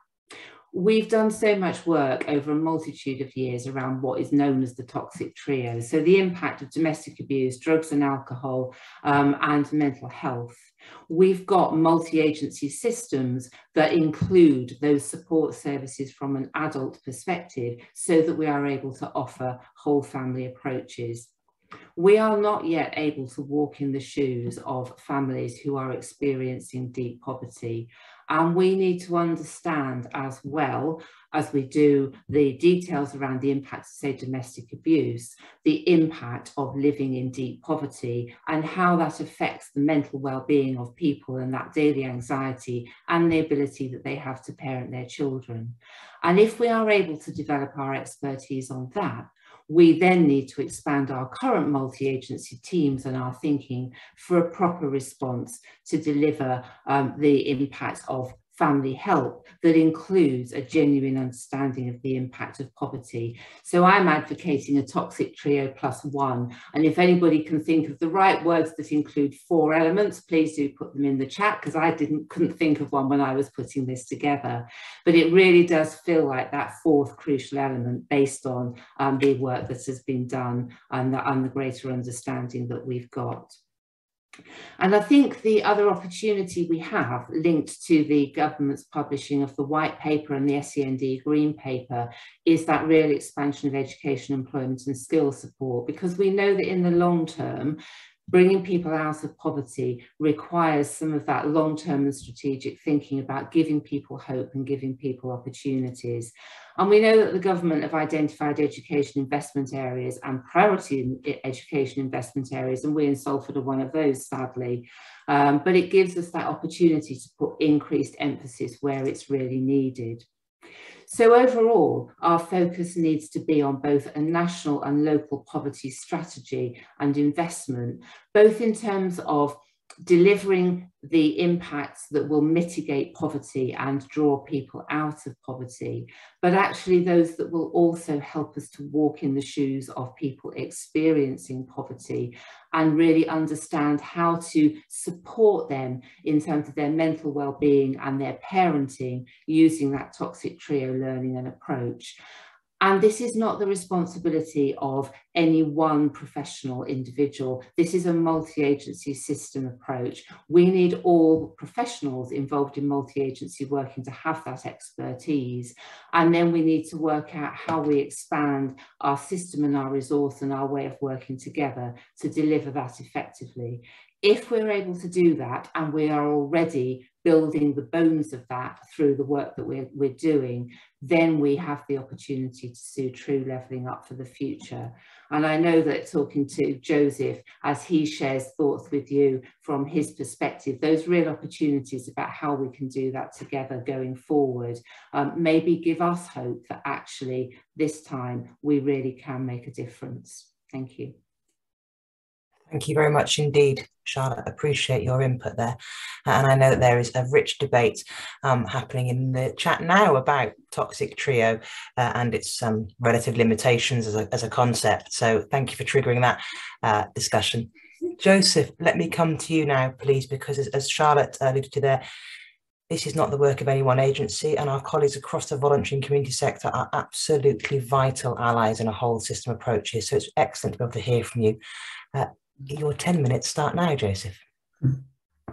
We've done so much work over a multitude of years around what is known as the toxic trio. So the impact of domestic abuse, drugs and alcohol, and mental health. We've got multi-agency systems that include those support services from an adult perspective so that we are able to offer whole family approaches. We are not yet able to walk in the shoes of families who are experiencing deep poverty. And we need to understand, as well as we do the details around the impact of, say, domestic abuse, the impact of living in deep poverty and how that affects the mental well-being of people and that daily anxiety and the ability that they have to parent their children. And if we are able to develop our expertise on that, we then need to expand our current multi-agency teams and our thinking for a proper response to deliver the impact of family help that includes a genuine understanding of the impact of poverty. So I'm advocating a toxic trio +1. And if anybody can think of the right words that include 4 elements, please do put them in the chat, because I couldn't think of one when I was putting this together. But it really does feel like that 4th crucial element based on the work that has been done and the greater understanding that we've got. And I think the other opportunity we have linked to the government's publishing of the white paper and the SEND green paper is that real expansion of education, employment and skills support, because we know that in the long term, bringing people out of poverty requires some of that long-term and strategic thinking about giving people hope and giving people opportunities. And we know that the government have identified education investment areas and priority education investment areas, and we in Salford are one of those, sadly. But it gives us that opportunity to put increased emphasis where it's really needed. So overall, our focus needs to be on both a national and local poverty strategy and investment, both in terms of delivering the impacts that will mitigate poverty and draw people out of poverty, but actually those that will also help us to walk in the shoes of people experiencing poverty and really understand how to support them in terms of their mental well-being and their parenting using that toxic trio learning and approach. And this is not the responsibility of any one professional individual. This is a multi-agency system approach. We need all professionals involved in multi-agency working to have that expertise. And then we need to work out how we expand our system and our resource and our way of working together to deliver that effectively. If we're able to do that, and we are already building the bones of that through the work that we're doing, then we have the opportunity to see true levelling up for the future. And I know that talking to Joseph, as he shares thoughts with you from his perspective, those real opportunities about how we can do that together going forward, maybe give us hope that actually this time we really can make a difference. Thank you. Thank you very much indeed, Charlotte. Appreciate your input there. And I know that there is a rich debate happening in the chat now about toxic trio and its relative limitations as a concept. So thank you for triggering that discussion. Joseph, let me come to you now, please, because as Charlotte alluded to there, this is not the work of any one agency, and our colleagues across the voluntary and community sector are absolutely vital allies in a whole system approach here. So it's excellent to be able to hear from you. Your 10 minutes start now, Joseph.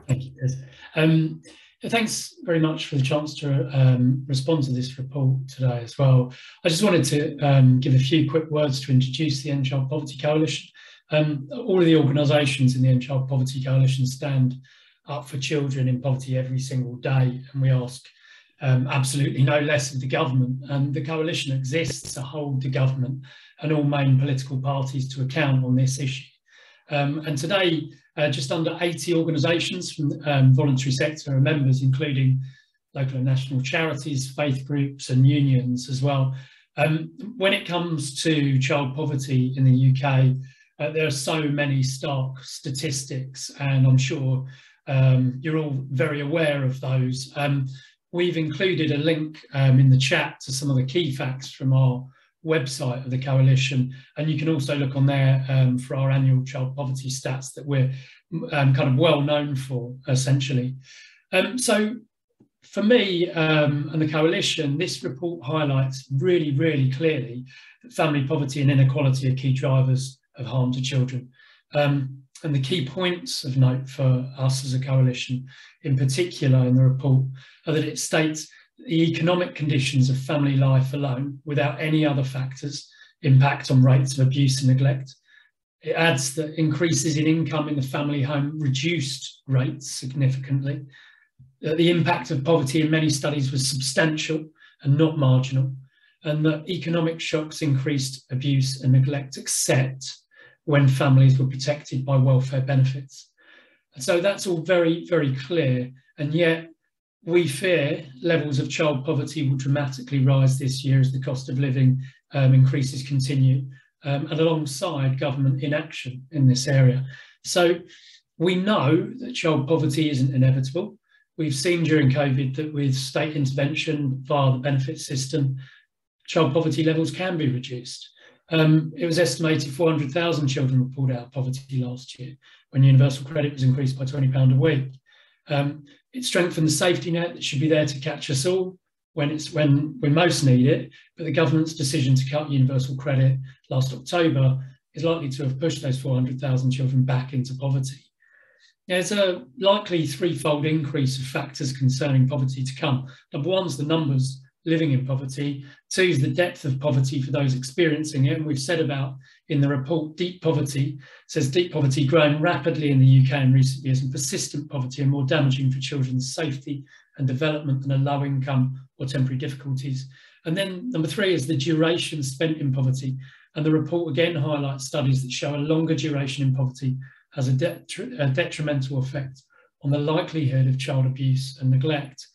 Thank you, Des. Thanks very much for the chance to respond to this report today as well. I just wanted to give a few quick words to introduce the End Child Poverty Coalition. All of the organisations in the End Child Poverty Coalition stand up for children in poverty every single day, and we ask absolutely no less of the government. And the coalition exists to hold the government and all main political parties to account on this issue. And today, just under 80 organisations from the voluntary sector are members, including local and national charities, faith groups and unions as well. When it comes to child poverty in the UK, there are so many stark statistics, and I'm sure you're all very aware of those. We've included a link in the chat to some of the key facts from our website of the coalition, and you can also look on there for our annual child poverty stats that we're kind of well known for, essentially. So for me and the coalition, this report highlights really, really clearly that family poverty and inequality are key drivers of harm to children. And the key points of note for us as a coalition, in particular in the report, are that it states the economic conditions of family life alone, without any other factors, impact on rates of abuse and neglect. It adds that increases in income in the family home reduced rates significantly. The impact of poverty in many studies was substantial and not marginal, and that economic shocks increased abuse and neglect, except when families were protected by welfare benefits. And so that's all very, very clear, and yet we fear levels of child poverty will dramatically rise this year as the cost of living increases continue, and alongside government inaction in this area. So we know that child poverty isn't inevitable. We've seen during COVID that with state intervention via the benefit system, child poverty levels can be reduced. It was estimated 400,000 children were pulled out of poverty last year when universal credit was increased by £20 a week. It strengthened the safety net that should be there to catch us all when we most need it, but the government's decision to cut universal credit last October is likely to have pushed those 400,000 children back into poverty. There's a likely threefold increase of factors concerning poverty to come. Number one is the numbers living in poverty. Two is the depth of poverty for those experiencing it. And we've said about in the report, deep poverty, says deep poverty growing rapidly in the UK in recent years, and persistent poverty are more damaging for children's safety and development than a low income or temporary difficulties. And then number three is the duration spent in poverty. And the report again highlights studies that show a longer duration in poverty has a detrimental effect on the likelihood of child abuse and neglect.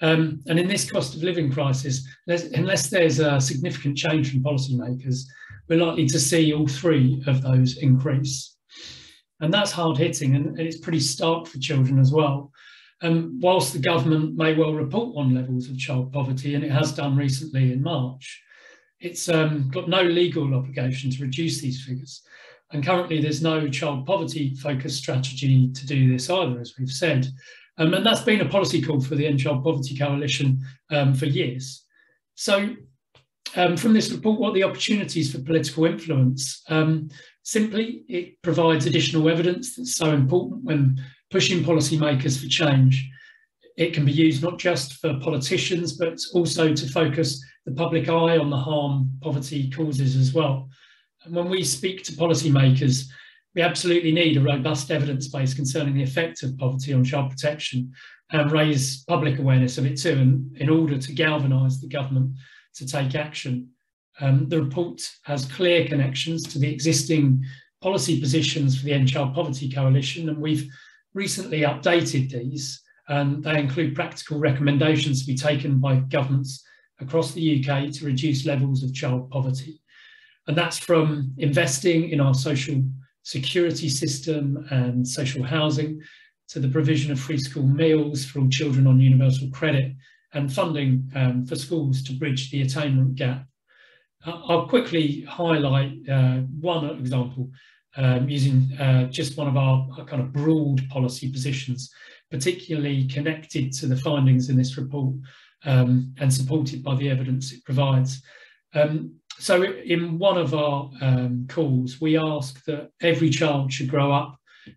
And in this cost of living crisis, unless there's a significant change from policymakers, we're likely to see all three of those increase. And that's hard hitting, and it's pretty stark for children as well. Whilst the government may well report on levels of child poverty, and it has done recently in March, it's got no legal obligation to reduce these figures. And currently there's no child poverty focused strategy to do this either, as we've said. And that's been a policy call for the End Child Poverty Coalition for years. So from this report, what are the opportunities for political influence? Simply, it provides additional evidence that's so important when pushing policymakers for change. It can be used not just for politicians, but also to focus the public eye on the harm poverty causes as well. And when we speak to policymakers, we absolutely need a robust evidence base concerning the effect of poverty on child protection and raise public awareness of it too, and in order to galvanise the government to take action. The report has clear connections to the existing policy positions for the End Child Poverty Coalition, and we've recently updated these, and they include practical recommendations to be taken by governments across the UK to reduce levels of child poverty. And that's from investing in our social security system and social housing, to the provision of free school meals for all children on universal credit, and funding for schools to bridge the attainment gap. I'll quickly highlight one example using just one of our kind of broad policy positions, particularly connected to the findings in this report and supported by the evidence it provides. So in one of our calls, we ask that every child should grow up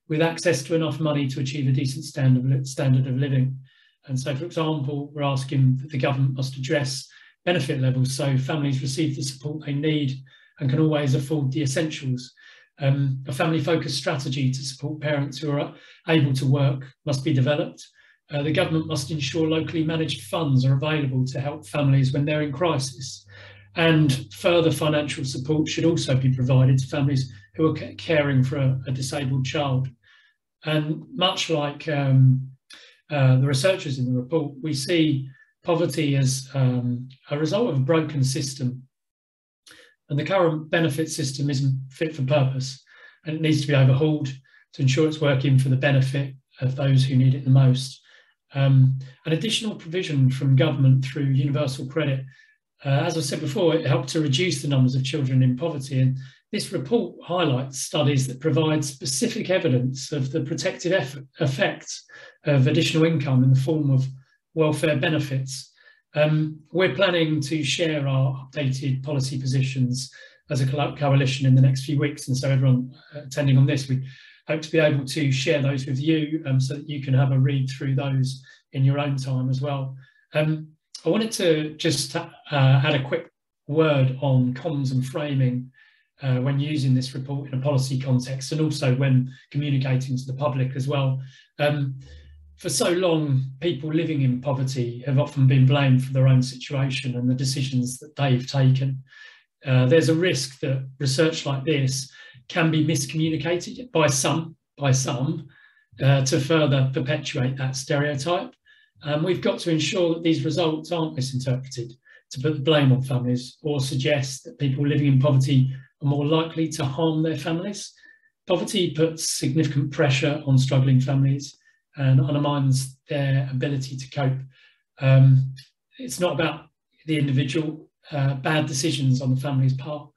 with access to enough money to achieve a decent standard of living. And so, for example, we're asking that the government must address benefit levels so families receive the support they need and can always afford the essentials. A family-focused strategy to support parents who are able to work must be developed. The government must ensure locally managed funds are available to help families when they're in crisis. And further financial support should also be provided to families who are caring for a disabled child. And much like the researchers in the report, we see poverty as a result of a broken system. And the current benefit system isn't fit for purpose, and it needs to be overhauled to ensure it's working for the benefit of those who need it the most. An additional provision from government through universal credit, as I said before, it helped to reduce the numbers of children in poverty. And this report highlights studies that provide specific evidence of the protective effects of additional income in the form of welfare benefits. We're planning to share our updated policy positions as a coalition in the next few weeks, and so everyone attending on this, we hope to be able to share those with you so that you can have a read through those in your own time as well. I wanted to just add a quick word on comms and framing when using this report in a policy context, and also when communicating to the public as well. For so long, people living in poverty have often been blamed for their own situation and the decisions that they've taken. There's a risk that research like this can be miscommunicated by some to further perpetuate that stereotype. We've got to ensure that these results aren't misinterpreted to put the blame on families or suggest that people living in poverty are more likely to harm their families. Poverty puts significant pressure on struggling families and undermines their ability to cope. It's not about the individual bad decisions on the family's part.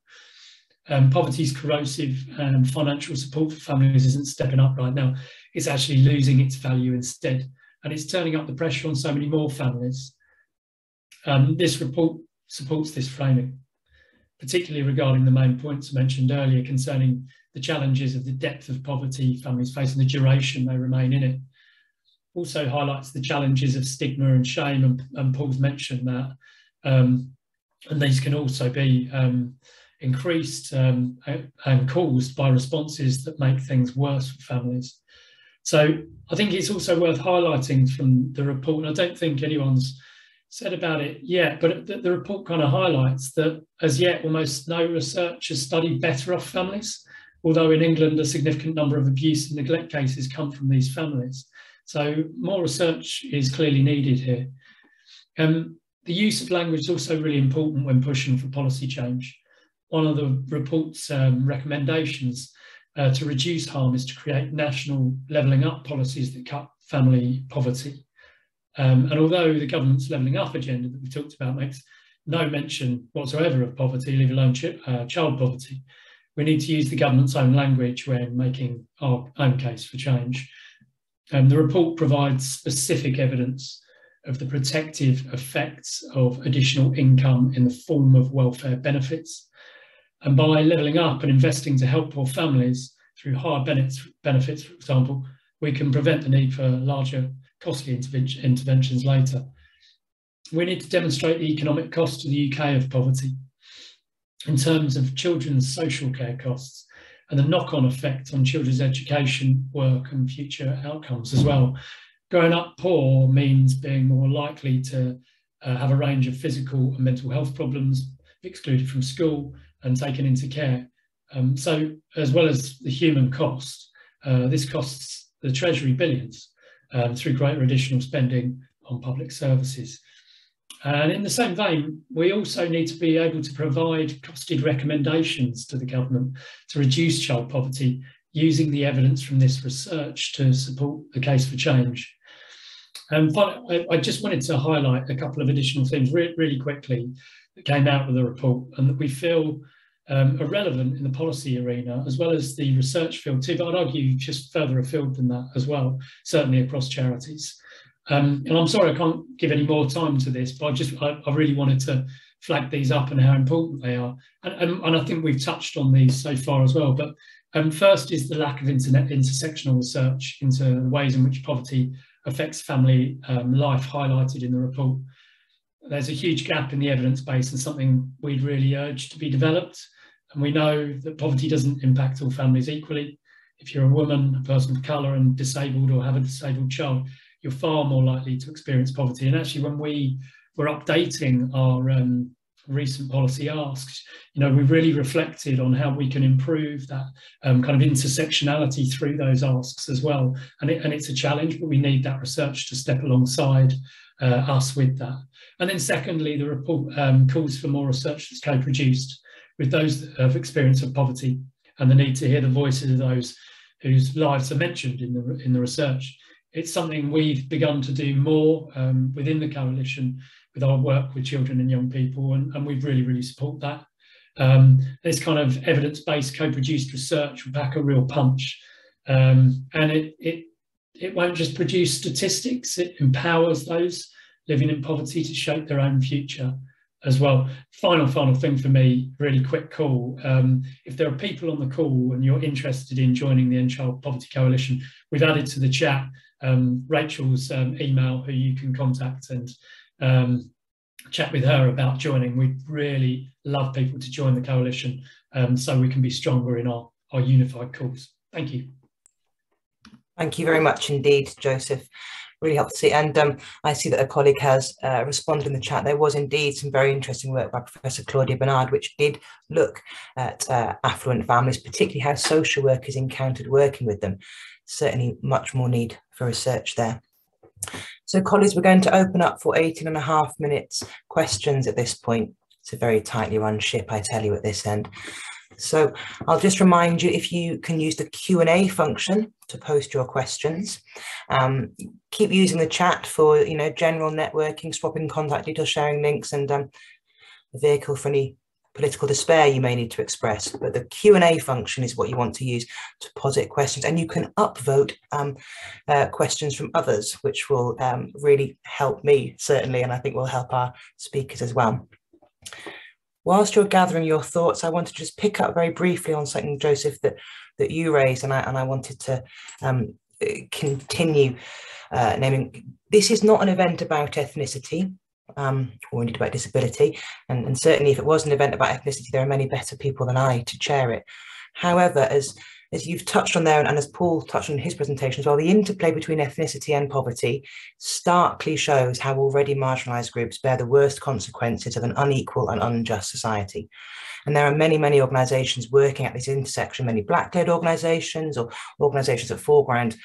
Poverty is corrosive, and financial support for families isn't stepping up right now. It's actually losing its value instead, and it's turning up the pressure on so many more families. This report supports this framing, particularly regarding the main points mentioned earlier concerning the challenges of the depth of poverty families face and the duration they remain in it. Also highlights the challenges of stigma and shame, and Paul's mentioned that, and these can also be increased and caused by responses that make things worse for families. So I think it's also worth highlighting from the report, and I don't think anyone's said about it yet, but the report kind of highlights that as yet almost no research has studied better off families, although in England a significant number of abuse and neglect cases come from these families. So more research is clearly needed here. The use of language is also really important when pushing for policy change. One of the report's recommendations to reduce harm is to create national levelling up policies that cut family poverty. And although the government's levelling up agenda that we talked about makes no mention whatsoever of poverty, leave alone child poverty, we need to use the government's own language when making our own case for change. The report provides specific evidence of the protective effects of additional income in the form of welfare benefits. And by levelling up and investing to help poor families through higher benefits, for example, we can prevent the need for larger costly interventions later. We need to demonstrate the economic cost to the UK of poverty in terms of children's social care costs and the knock-on effect on children's education, work and future outcomes as well. Growing up poor means being more likely to have a range of physical and mental health problems, be excluded from school and taken into care. So as well as the human cost, this costs the Treasury billions through greater additional spending on public services. And in the same vein, we also need to be able to provide costed recommendations to the government to reduce child poverty using the evidence from this research to support the case for change. And I just wanted to highlight a couple of additional things really quickly that came out of the report and that we feel are relevant in the policy arena as well as the research field too, but I'd argue just further afield than that as well, certainly across charities. And I'm sorry I can't give any more time to this, but I really wanted to flag these up and how important they are. And I think we've touched on these so far as well, but first is the lack of intersectional research into the ways in which poverty affects family life highlighted in the report. There's a huge gap in the evidence base and something we'd really urge to be developed. And we know that poverty doesn't impact all families equally. If you're a woman, a person of colour and disabled or have a disabled child, you're far more likely to experience poverty. And actually when we were updating our recent policy asks, we really reflected on how we can improve that kind of intersectionality through those asks as well. And it's a challenge, but we need that research to step alongside us with that. And then secondly, the report calls for more research that's co-produced with those that have experience of poverty and the need to hear the voices of those whose lives are mentioned in the research. It's something we've begun to do more within the coalition with our work with children and young people, and we really support that. This kind of evidence-based co-produced research will pack a real punch, and it won't just produce statistics, it empowers those living in poverty to shape their own future as well. Final thing for me, really quick call. If there are people on the call and you're interested in joining the End Child Poverty Coalition, we've added to the chat Rachel's email, who you can contact and chat with her about joining. We'd really love people to join the coalition so we can be stronger in our unified cause. Thank you. Thank you very much indeed, Joseph. Really helpful to see. And I see that a colleague has responded in the chat. There was indeed some very interesting work by Professor Claudia Bernard, which did look at affluent families, particularly how social workers encountered working with them. Certainly much more need for research there. So colleagues, we're going to open up for 18.5 minutes questions at this point. It's a very tightly run ship, I tell you, at this end. So I'll just remind you, if you can use the Q&A function to post your questions. Keep using the chat for, general networking, swapping contact details, sharing links, and a vehicle for any political despair you may need to express. But the Q&A function is what you want to use to posit questions, and you can upvote questions from others, which will really help me, certainly, and I think will help our speakers as well. Whilst you're gathering your thoughts, I want to just pick up very briefly on something, Joseph, that you raised, and I wanted to continue naming. This is not an event about ethnicity, or indeed about disability, and certainly if it was an event about ethnicity, there are many better people than I to chair it. However, as you've touched on there, and as Paul touched on in his presentation as well, the interplay between ethnicity and poverty starkly shows how already marginalised groups bear the worst consequences of an unequal and unjust society. And there are many organisations working at this intersection, many Black-led organisations or organisations that foreground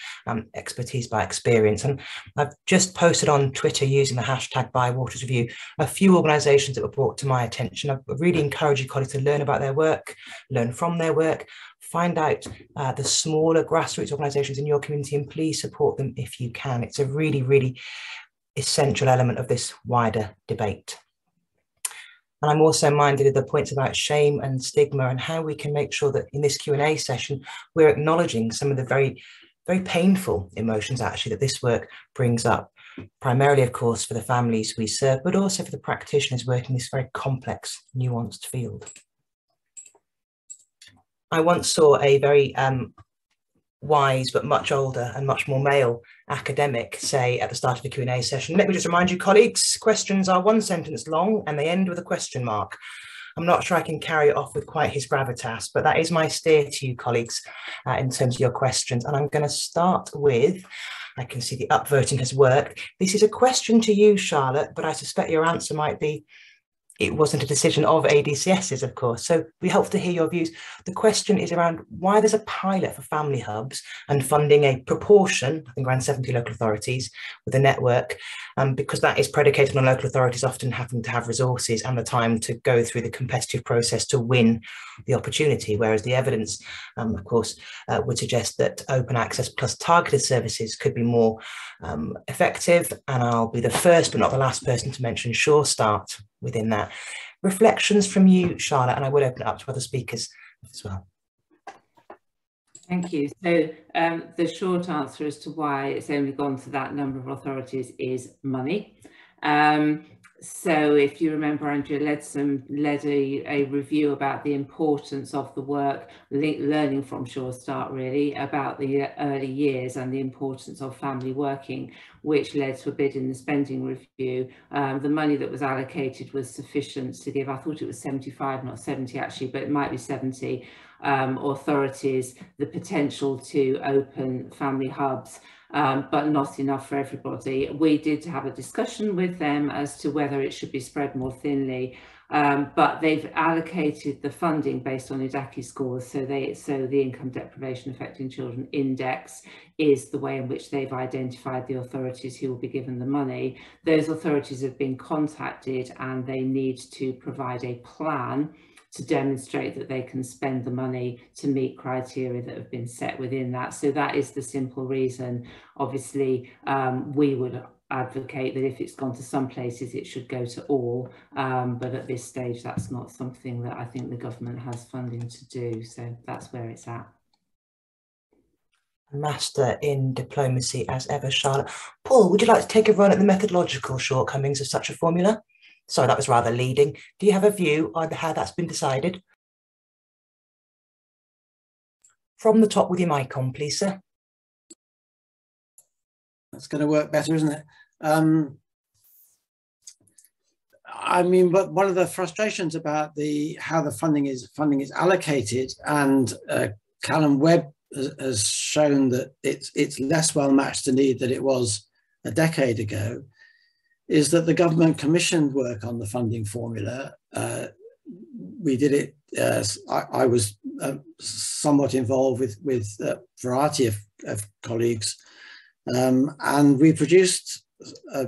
expertise by experience. And I've just posted on Twitter using the hashtag Bywaters Review a few organisations that were brought to my attention. I really encourage you, colleagues, to learn about their work, learn from their work, find out the smaller grassroots organisations in your community, and please support them if you can. It's a really essential element of this wider debate. And I'm also minded of the points about shame and stigma and how we can make sure that in this Q&A session, we're acknowledging some of the very painful emotions actually that this work brings up. primarily, of course, for the families we serve, but also for the practitioners working in this very complex, nuanced field. I once saw a very wise but much older and much more male academic say at the start of the Q&A session, let me just remind you, colleagues, questions are one sentence long and they end with a question mark. I'm not sure I can carry it off with quite his gravitas, but that is my steer to you, colleagues, in terms of your questions. And I'm going to start with, I can see the upvoting has worked. This is a question to you, Charlotte, but I suspect your answer might be, it wasn't a decision of ADCS's, of course. So we hope to hear your views. The question is around why there's a pilot for family hubs and funding a proportion, I think around 70 local authorities with a network, because that is predicated on local authorities often having to have resources and the time to go through the competitive process to win the opportunity, whereas the evidence, of course, would suggest that open access plus targeted services could be more effective. And I'll be the first but not the last person to mention Sure Start within that. Reflections from you, Charlotte, and I will open it up to other speakers as well. Thank you. So the short answer as to why it's only gone to that number of authorities is money. So if you remember, Andrea led a review about the importance of the work, learning from Sure Start really, about the early years and the importance of family working, which led to a bid in the spending review. The money that was allocated was sufficient to give, I thought it was 75, not 70 actually, but it might be 70 authorities the potential to open family hubs. But not enough for everybody. We did have a discussion with them as to whether it should be spread more thinly, but they've allocated the funding based on IDACI scores. So the Income Deprivation Affecting Children Index is the way in which they've identified the authorities who will be given the money. Those authorities have been contacted and they need to provide a plan to demonstrate that they can spend the money to meet criteria that have been set within that. So that is the simple reason. Obviously, we would advocate that if it's gone to some places, it should go to all. But at this stage, that's not something that I think the government has funding to do. So that's where it's at. Master in diplomacy as ever, Charlotte. Paul, would you like to take a run at the methodological shortcomings of such a formula? Sorry, that was rather leading. Do you have a view on how that's been decided? From the top with your mic on, please, sir. That's going to work better, isn't it? I mean, but one of the frustrations about how the funding is allocated, and Callum Webb has shown that it's less well matched to need than it was a decade ago, is that the government commissioned work on the funding formula. We did it, I was somewhat involved with a variety of colleagues, and we produced a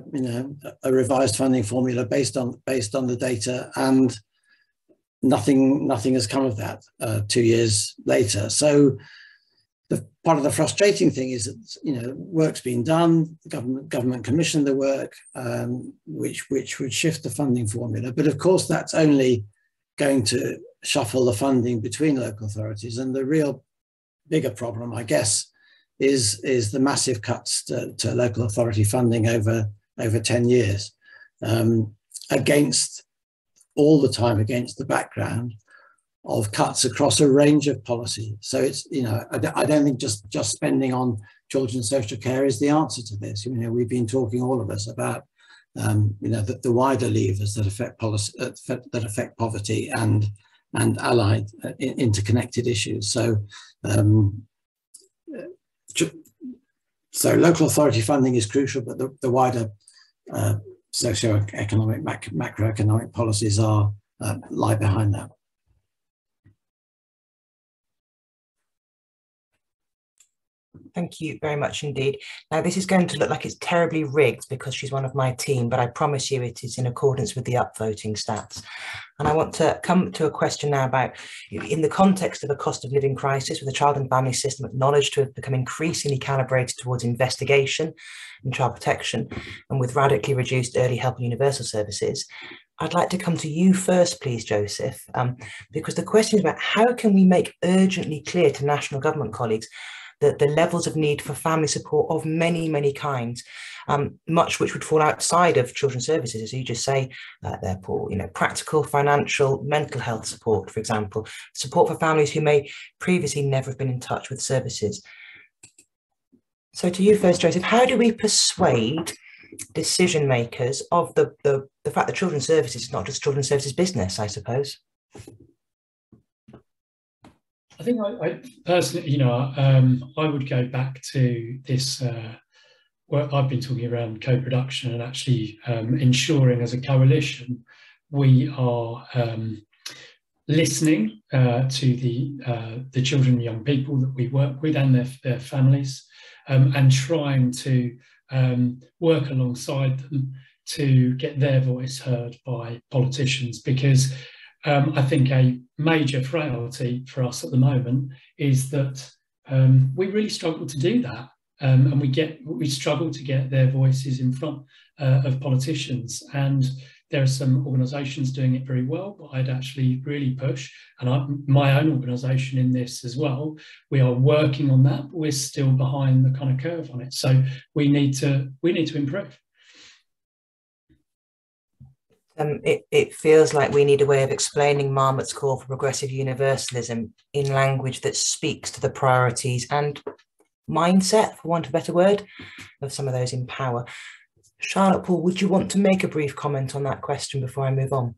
revised funding formula based on the data, and nothing has come of that 2 years later. So part of the frustrating thing is that work's been done. The government commissioned the work, which would shift the funding formula. But of course, that's only going to shuffle the funding between local authorities. And the real bigger problem, I guess, is the massive cuts to local authority funding over 10 years, against the background of cuts across a range of policy. So it's, I don't think just spending on children's social care is the answer to this. We've been talking, all of us, about the wider levers that affect policy, that affect poverty and allied interconnected issues. So local authority funding is crucial, but the wider socio-economic, macroeconomic policies lie behind that. Thank you very much indeed. Now, this is going to look like it's terribly rigged because she's one of my team, but I promise you it is in accordance with the upvoting stats. And I want to come to a question now about, in the context of a cost of living crisis, with the child and family system acknowledged to have become increasingly calibrated towards investigation and child protection, and with radically reduced early help and universal services, I'd like to come to you first, please, Joseph, because the question is about how can we make urgently clear to national government colleagues the levels of need for family support of many, many kinds, much which would fall outside of children's services, as you just say, therefore, practical, financial, mental health support, for example, support for families who may previously never have been in touch with services. So to you first, Joseph, how do we persuade decision makers of the fact that children's services is not just children's services business, I suppose? I think I personally, I would go back to this work I've been talking around co-production and actually ensuring as a coalition we are listening to the children and young people that we work with and their families, and trying to work alongside them to get their voice heard by politicians, because I think a major frailty for us at the moment is that we really struggle to do that, and we struggle to get their voices in front of politicians. And there are some organisations doing it very well, but I'd actually really push, and my own organisation in this as well, we are working on that, but we're still behind the kind of curve on it. So we need to improve. It feels like we need a way of explaining Marmot's call for progressive universalism in language that speaks to the priorities and mindset, for want of a better word, of some of those in power. Charlotte, Paul, would you want to make a brief comment on that question before I move on?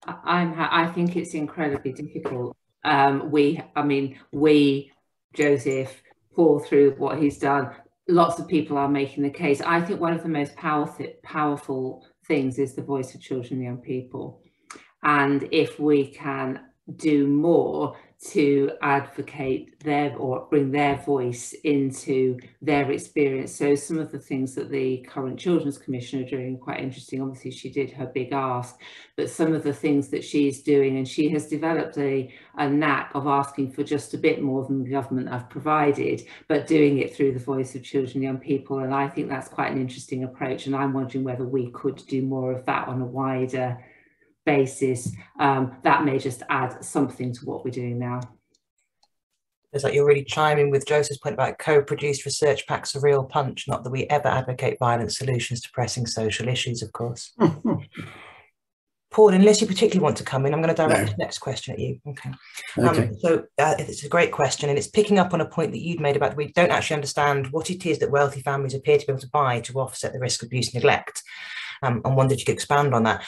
I think it's incredibly difficult. Joseph, Paul, through what he's done, lots of people are making the case. I think one of the most powerful things is the voice of children and young people. And if we can do more to advocate or bring their voice into their experience. So some of the things that the current Children's Commissioner are doing are quite interesting. Obviously, she did her big ask, but some of the things that she's doing, and she has developed a knack of asking for just a bit more than the government have provided, but doing it through the voice of children and young people. And I think that's quite an interesting approach. And I'm wondering whether we could do more of that on a wider basis. That may just add something to what we're doing now. It's like you're really chiming with Joseph's point about co-produced research packs a real punch. Not that we ever advocate violent solutions to pressing social issues, of course. Paul, unless you particularly want to come in, I'm going to direct the next question at you. Okay. So it's a great question, and it's picking up on a point that you'd made about we don't actually understand what it is that wealthy families appear to be able to buy to offset the risk of abuse and neglect. And wondered if you could expand on that.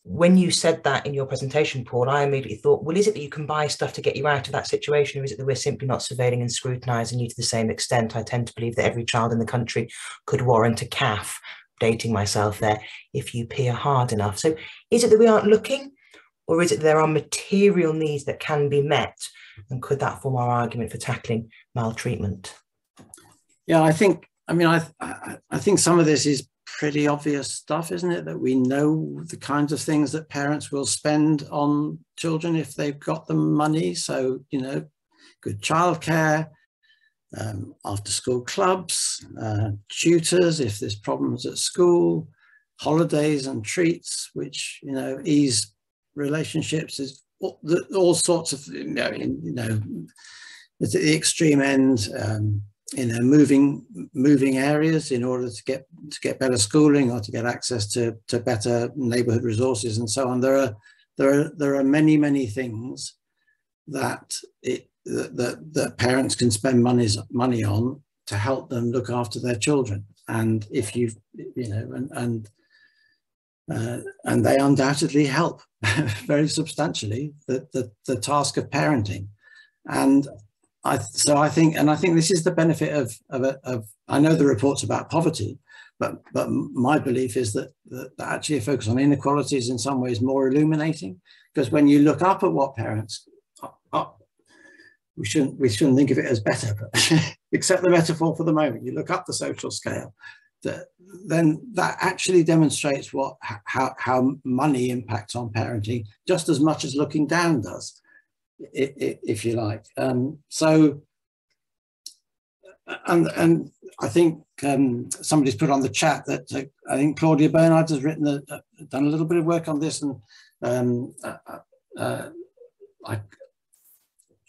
When you said that in your presentation, Paul, I immediately thought, well, is it that you can buy stuff to get you out of that situation, or is it that we're simply not surveilling and scrutinising you to the same extent? I tend to believe that every child in the country could warrant a CAF, dating myself there, if you peer hard enough. So is it that we aren't looking, or is it that there are material needs that can be met? And could that form our argument for tackling maltreatment? Yeah, I think some of this is pretty obvious stuff, isn't it? That we know the kinds of things that parents will spend on children if they've got the money. So, good childcare, after school clubs, tutors if there's problems at school, holidays and treats, which, ease relationships, is all sorts of, at the extreme end, moving areas in order to get better schooling or to get access to better neighborhood resources and so on. There are many things that parents can spend money on to help them look after their children. And if and they undoubtedly help very substantially the task of parenting. And I think this is the benefit of I know the reports about poverty, but my belief is that actually a focus on inequality is in some ways more illuminating, because when you look up at what parents we shouldn't think of it as better, but accept the metaphor for the moment. You look up the social scale, then that actually demonstrates how money impacts on parenting just as much as looking down does, if you like. And I think somebody's put on the chat that I think Claudia Bernard has done a little bit of work on this, and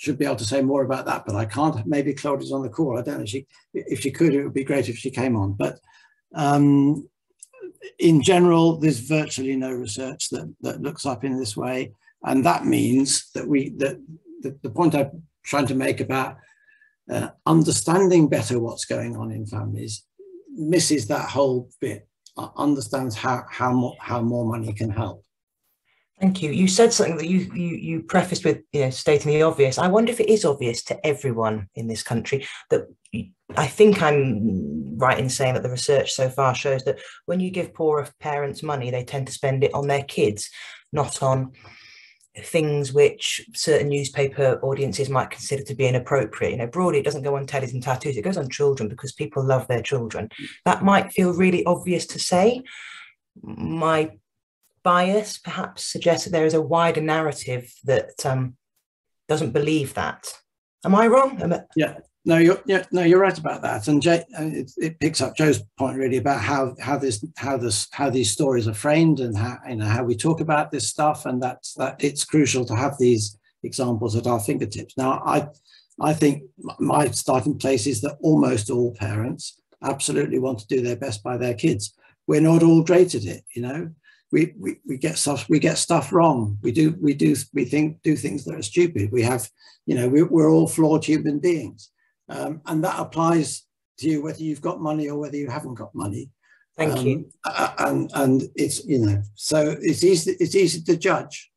should be able to say more about that, but I can't. Maybe Claudia's on the call. I don't know if she could. It would be great if she came on. But in general, there's virtually no research that looks up in this way, and that means that the point I'm trying to make about understanding better what's going on in families misses that whole bit. Understands how more money can help. Thank you. You said something that you prefaced with, stating the obvious. I wonder if it is obvious to everyone in this country that I think I'm right in saying that the research so far shows that when you give poorer parents money, they tend to spend it on their kids, not on things which certain newspaper audiences might consider to be inappropriate. Broadly, it doesn't go on tellies and tattoos, it goes on children because people love their children. That might feel really obvious to say. My bias perhaps suggests that there is a wider narrative that doesn't believe that. Am I wrong? Yeah. No, you're right about that, and it picks up Joe's point really about how these stories are framed and how we talk about this stuff, and that it's crucial to have these examples at our fingertips. Now, I think my starting place is that almost all parents absolutely want to do their best by their kids. We're not all great at it, We get stuff wrong. We do things that are stupid. We have, we're all flawed human beings. And that applies to you whether you've got money or whether you haven't got money. Thank you. And it's, so it's easy to judge.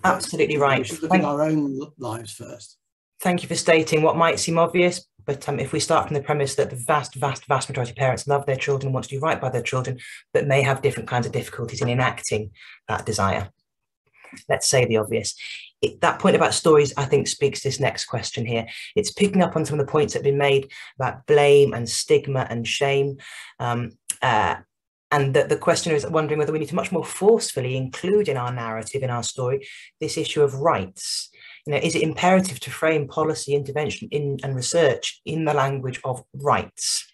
Absolutely right. We should look at our own lives first. Thank you for stating what might seem obvious, but if we start from the premise that the vast majority of parents love their children and want to do right by their children, but may have different kinds of difficulties in enacting that desire. Let's say the obvious. That point about stories, I think, speaks to this next question here. It's picking up on some of the points that have been made about blame and stigma and shame. And that the questioner is wondering whether we need to much more forcefully include in our narrative, in our story, this issue of rights. Is it imperative to frame policy intervention and research in the language of rights?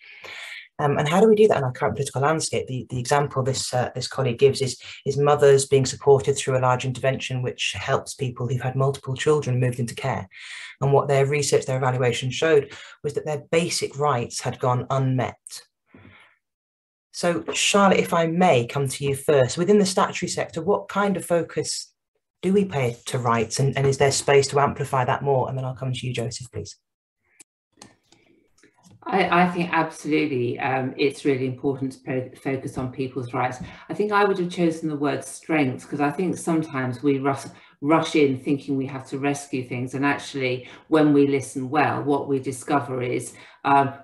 And how do we do that in our current political landscape? The example this colleague gives is mothers being supported through a large intervention which helps people who've had multiple children moved into care. And what their research, their evaluation showed was that their basic rights had gone unmet. So Charlotte, if I may come to you first, within the statutory sector, what kind of focus do we pay to rights, and is there space to amplify that more? And then I'll come to you, Joseph, please. I think absolutely it's really important to focus on people's rights. I think I would have chosen the word strength because I think sometimes we rush in thinking we have to rescue things, and actually when we listen well, what we discover is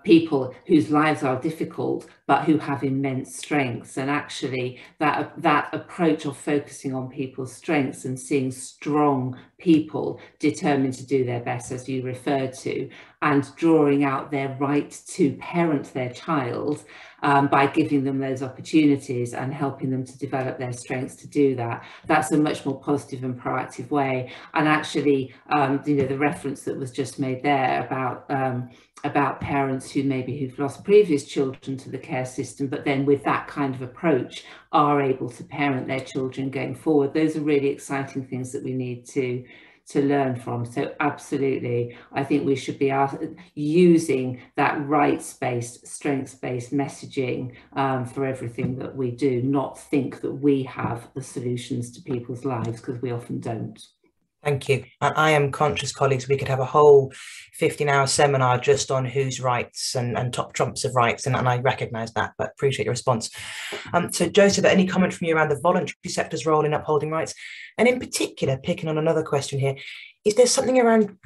people whose lives are difficult but who have immense strengths, and actually that approach of focusing on people's strengths and seeing strong people determined to do their best, as you referred to, and drawing out their right to parent their child by giving them those opportunities and helping them to develop their strengths to do that. That's a much more positive and proactive way. And actually, the reference that was just made there about parents who've lost previous children to the care system, but then with that kind of approach are able to parent their children going forward. Those are really exciting things that we need to learn from. So absolutely, I think we should be using that rights-based, strengths-based messaging for everything that we do, not think that we have the solutions to people's lives, because we often don't. Thank you. I am conscious, colleagues, we could have a whole 15-hour seminar just on whose rights and top trumps of rights, and I recognise that, but appreciate your response. So Joseph, any comment from you around the voluntary sector's role in upholding rights? And in particular, picking on another question here, is there something around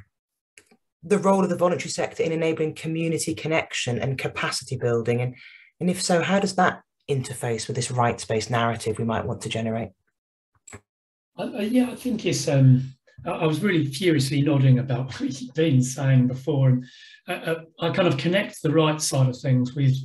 the role of the voluntary sector in enabling community connection and capacity building? And if so, how does that interface with this rights-based narrative we might want to generate? Yeah, I think it's... I was really furiously nodding about what you've been saying before, and I kind of connect the right side of things with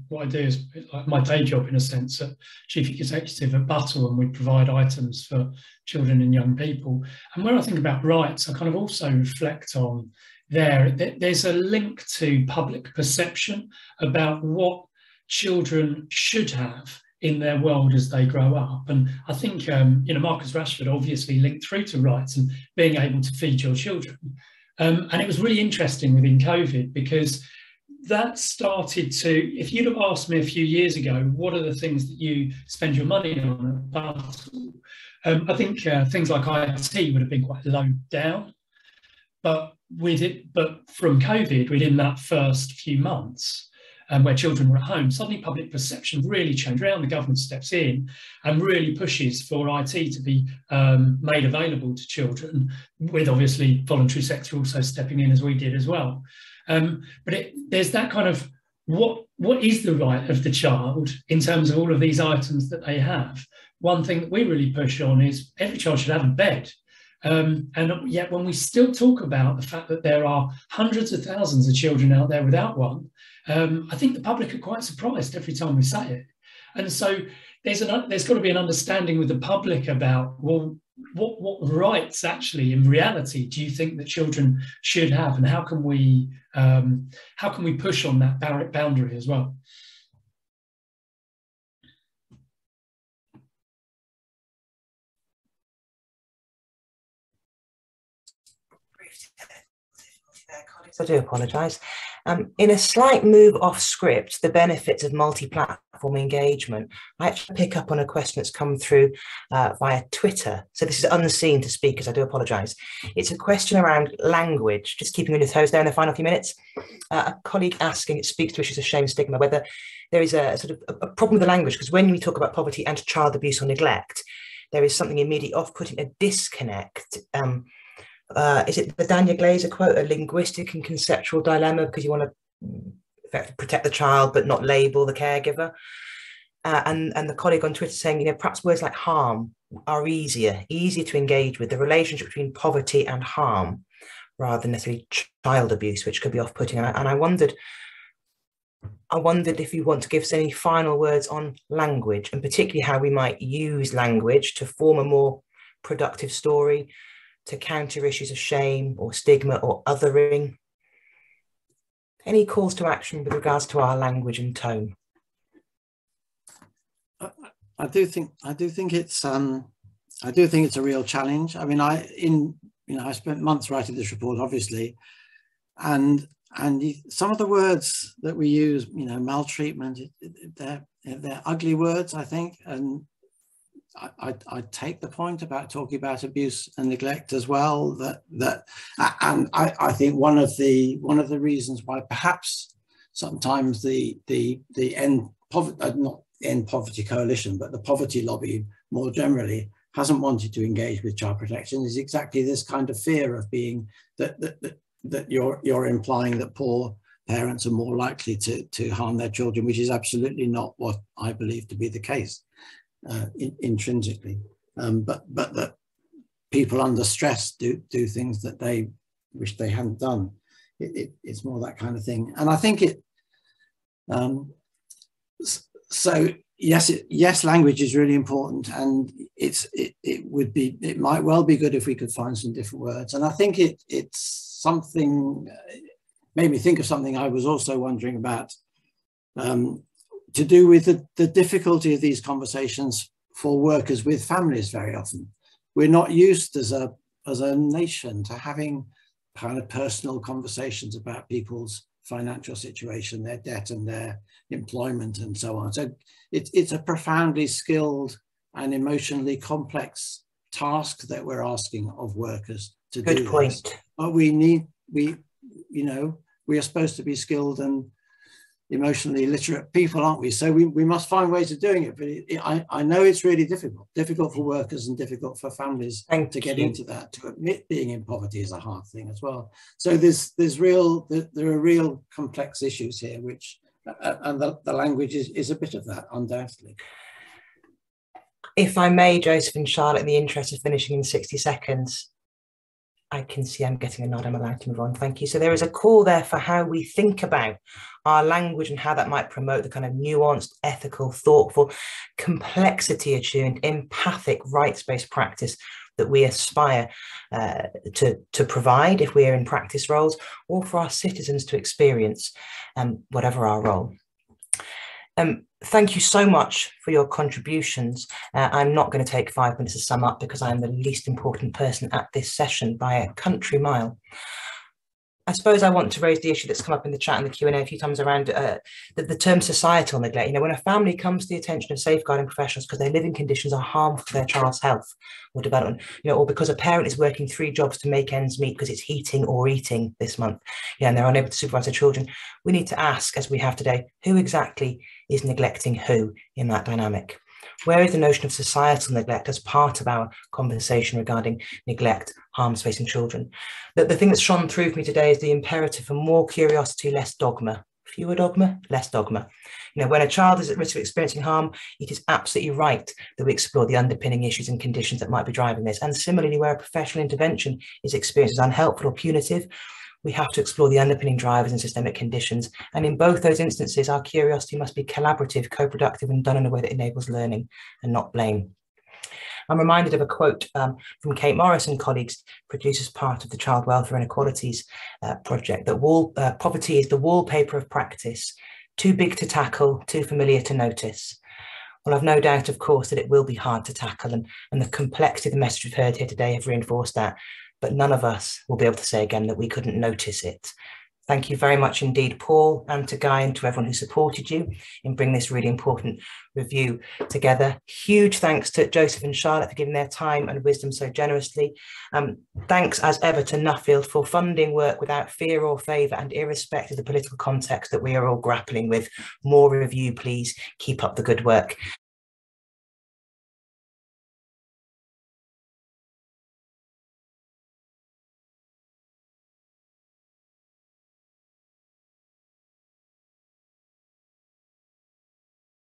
what I do is like my day job, in a sense, Chief Executive at Buttle, and we provide items for children and young people. And when I think about rights, I kind of also reflect on there's a link to public perception about what children should have in their world as they grow up. And I think, Marcus Rashford obviously linked through to rights and being able to feed your children. And it was really interesting within COVID, because that started to, if you'd have asked me a few years ago, what are the things that you spend your money on at Buttle? I think things like IT would have been quite low down. But from COVID, within that first few months, where children were at home, suddenly public perception really changed around. The government steps in and really pushes for IT to be made available to children, with obviously voluntary sector also stepping in, as we did as well. But there's that kind of, what is the right of the child in terms of all of these items that they have? One thing that we really push on is every child should have a bed. And yet when we still talk about the fact that there are hundreds of thousands of children out there without one, I think the public are quite surprised every time we say it. And so there's got to be an understanding with the public about, well, what rights actually in reality do you think that children should have, and how can we push on that boundary as well? I do apologise. In a slight move off script, the benefits of multi-platform engagement, I actually pick up on a question that's come through via Twitter. So this is unseen to speakers, I do apologise. It's a question around language, just keeping on your toes there in the final few minutes. A colleague asking, it speaks to issues of shame, stigma, whether there is a sort of a problem with the language, because when we talk about poverty and child abuse or neglect, there is something immediately off-putting, a disconnect. Is it the Daniel Glazer quote, a linguistic and conceptual dilemma, because you want to protect the child but not label the caregiver? And the colleague on Twitter saying, perhaps words like harm are easier to engage with, the relationship between poverty and harm, rather than necessarily child abuse, which could be off-putting. And I wondered if you want to give us any final words on language, and particularly how we might use language to form a more productive story, to counter issues of shame or stigma or othering. Any calls to action with regards to our language and tone? I do think it's a real challenge. I mean, I spent months writing this report, obviously, and some of the words that we use, maltreatment, they're ugly words, I think, and I take the point about talking about abuse and neglect as well. And I think one of the reasons why perhaps sometimes the not End Poverty Coalition, but the poverty lobby more generally hasn't wanted to engage with child protection is exactly this kind of fear of being that you're implying that poor parents are more likely to harm their children, which is absolutely not what I believe to be the case. Intrinsically, but that people under stress do things that they wish they hadn't done. It's more that kind of thing, and I think it. So yes, language is really important, and it might well be good if we could find some different words. And I think it's something made me think of something I was also wondering about. To do with the difficulty of these conversations for workers with families. Very often we're not used as a nation to having kind of personal conversations about people's financial situation, their debt and their employment and so on. So it's a profoundly skilled and emotionally complex task that we're asking of workers to do. Good point. This. But we are supposed to be skilled and emotionally literate people, aren't we? So we must find ways of doing it. But I know it's really difficult for workers and difficult for families to get into that. To admit being in poverty is a hard thing as well. So there are real complex issues here, which and the language is a bit of that, undoubtedly. If I may, Joseph and Charlotte, in the interest of finishing in 60 seconds, I can see I'm getting a nod. I'm allowed to move on. Thank you. So there is a call there for how we think about our language and how that might promote the kind of nuanced, ethical, thoughtful, complexity-attuned, empathic, rights-based practice that we aspire to provide if we are in practice roles, or for our citizens to experience, whatever our role. Thank you so much for your contributions. I'm not going to take 5 minutes to sum up because I'm the least important person at this session by a country mile. I suppose I want to raise the issue that's come up in the chat and the Q&A a few times around the term societal neglect. You know, when a family comes to the attention of safeguarding professionals because their living conditions are harmful to their child's health or development, you know, or because a parent is working 3 jobs to make ends meet because it's heating or eating this month, yeah, and they're unable to supervise their children, we need to ask, as we have today, who exactly is neglecting who in that dynamic? Where is the notion of societal neglect as part of our conversation regarding neglect, harms facing children? The thing that's shone through for me today is the imperative for more curiosity, less dogma. Fewer dogma, less dogma. You know, when a child is at risk of experiencing harm, it is absolutely right that we explore the underpinning issues and conditions that might be driving this. And similarly, where a professional intervention is experienced as unhelpful or punitive, we have to explore the underpinning drivers and systemic conditions. And in both those instances, our curiosity must be collaborative, co-productive, and done in a way that enables learning and not blame. I'm reminded of a quote from Kate Morris and colleagues, produced as part of the Child Welfare Inequalities project, that poverty is the wallpaper of practice, too big to tackle, too familiar to notice. Well, I've no doubt, of course, that it will be hard to tackle, and the complexity of the message we've heard here today have reinforced that. But none of us will be able to say again that we couldn't notice it. Thank you very much indeed, Paul, and to Guy, and to everyone who supported you in bringing this really important review together. Huge thanks to Joseph and Charlotte for giving their time and wisdom so generously. Thanks as ever to Nuffield for funding work without fear or favour and irrespective of the political context that we are all grappling with. More review, please. Keep up the good work.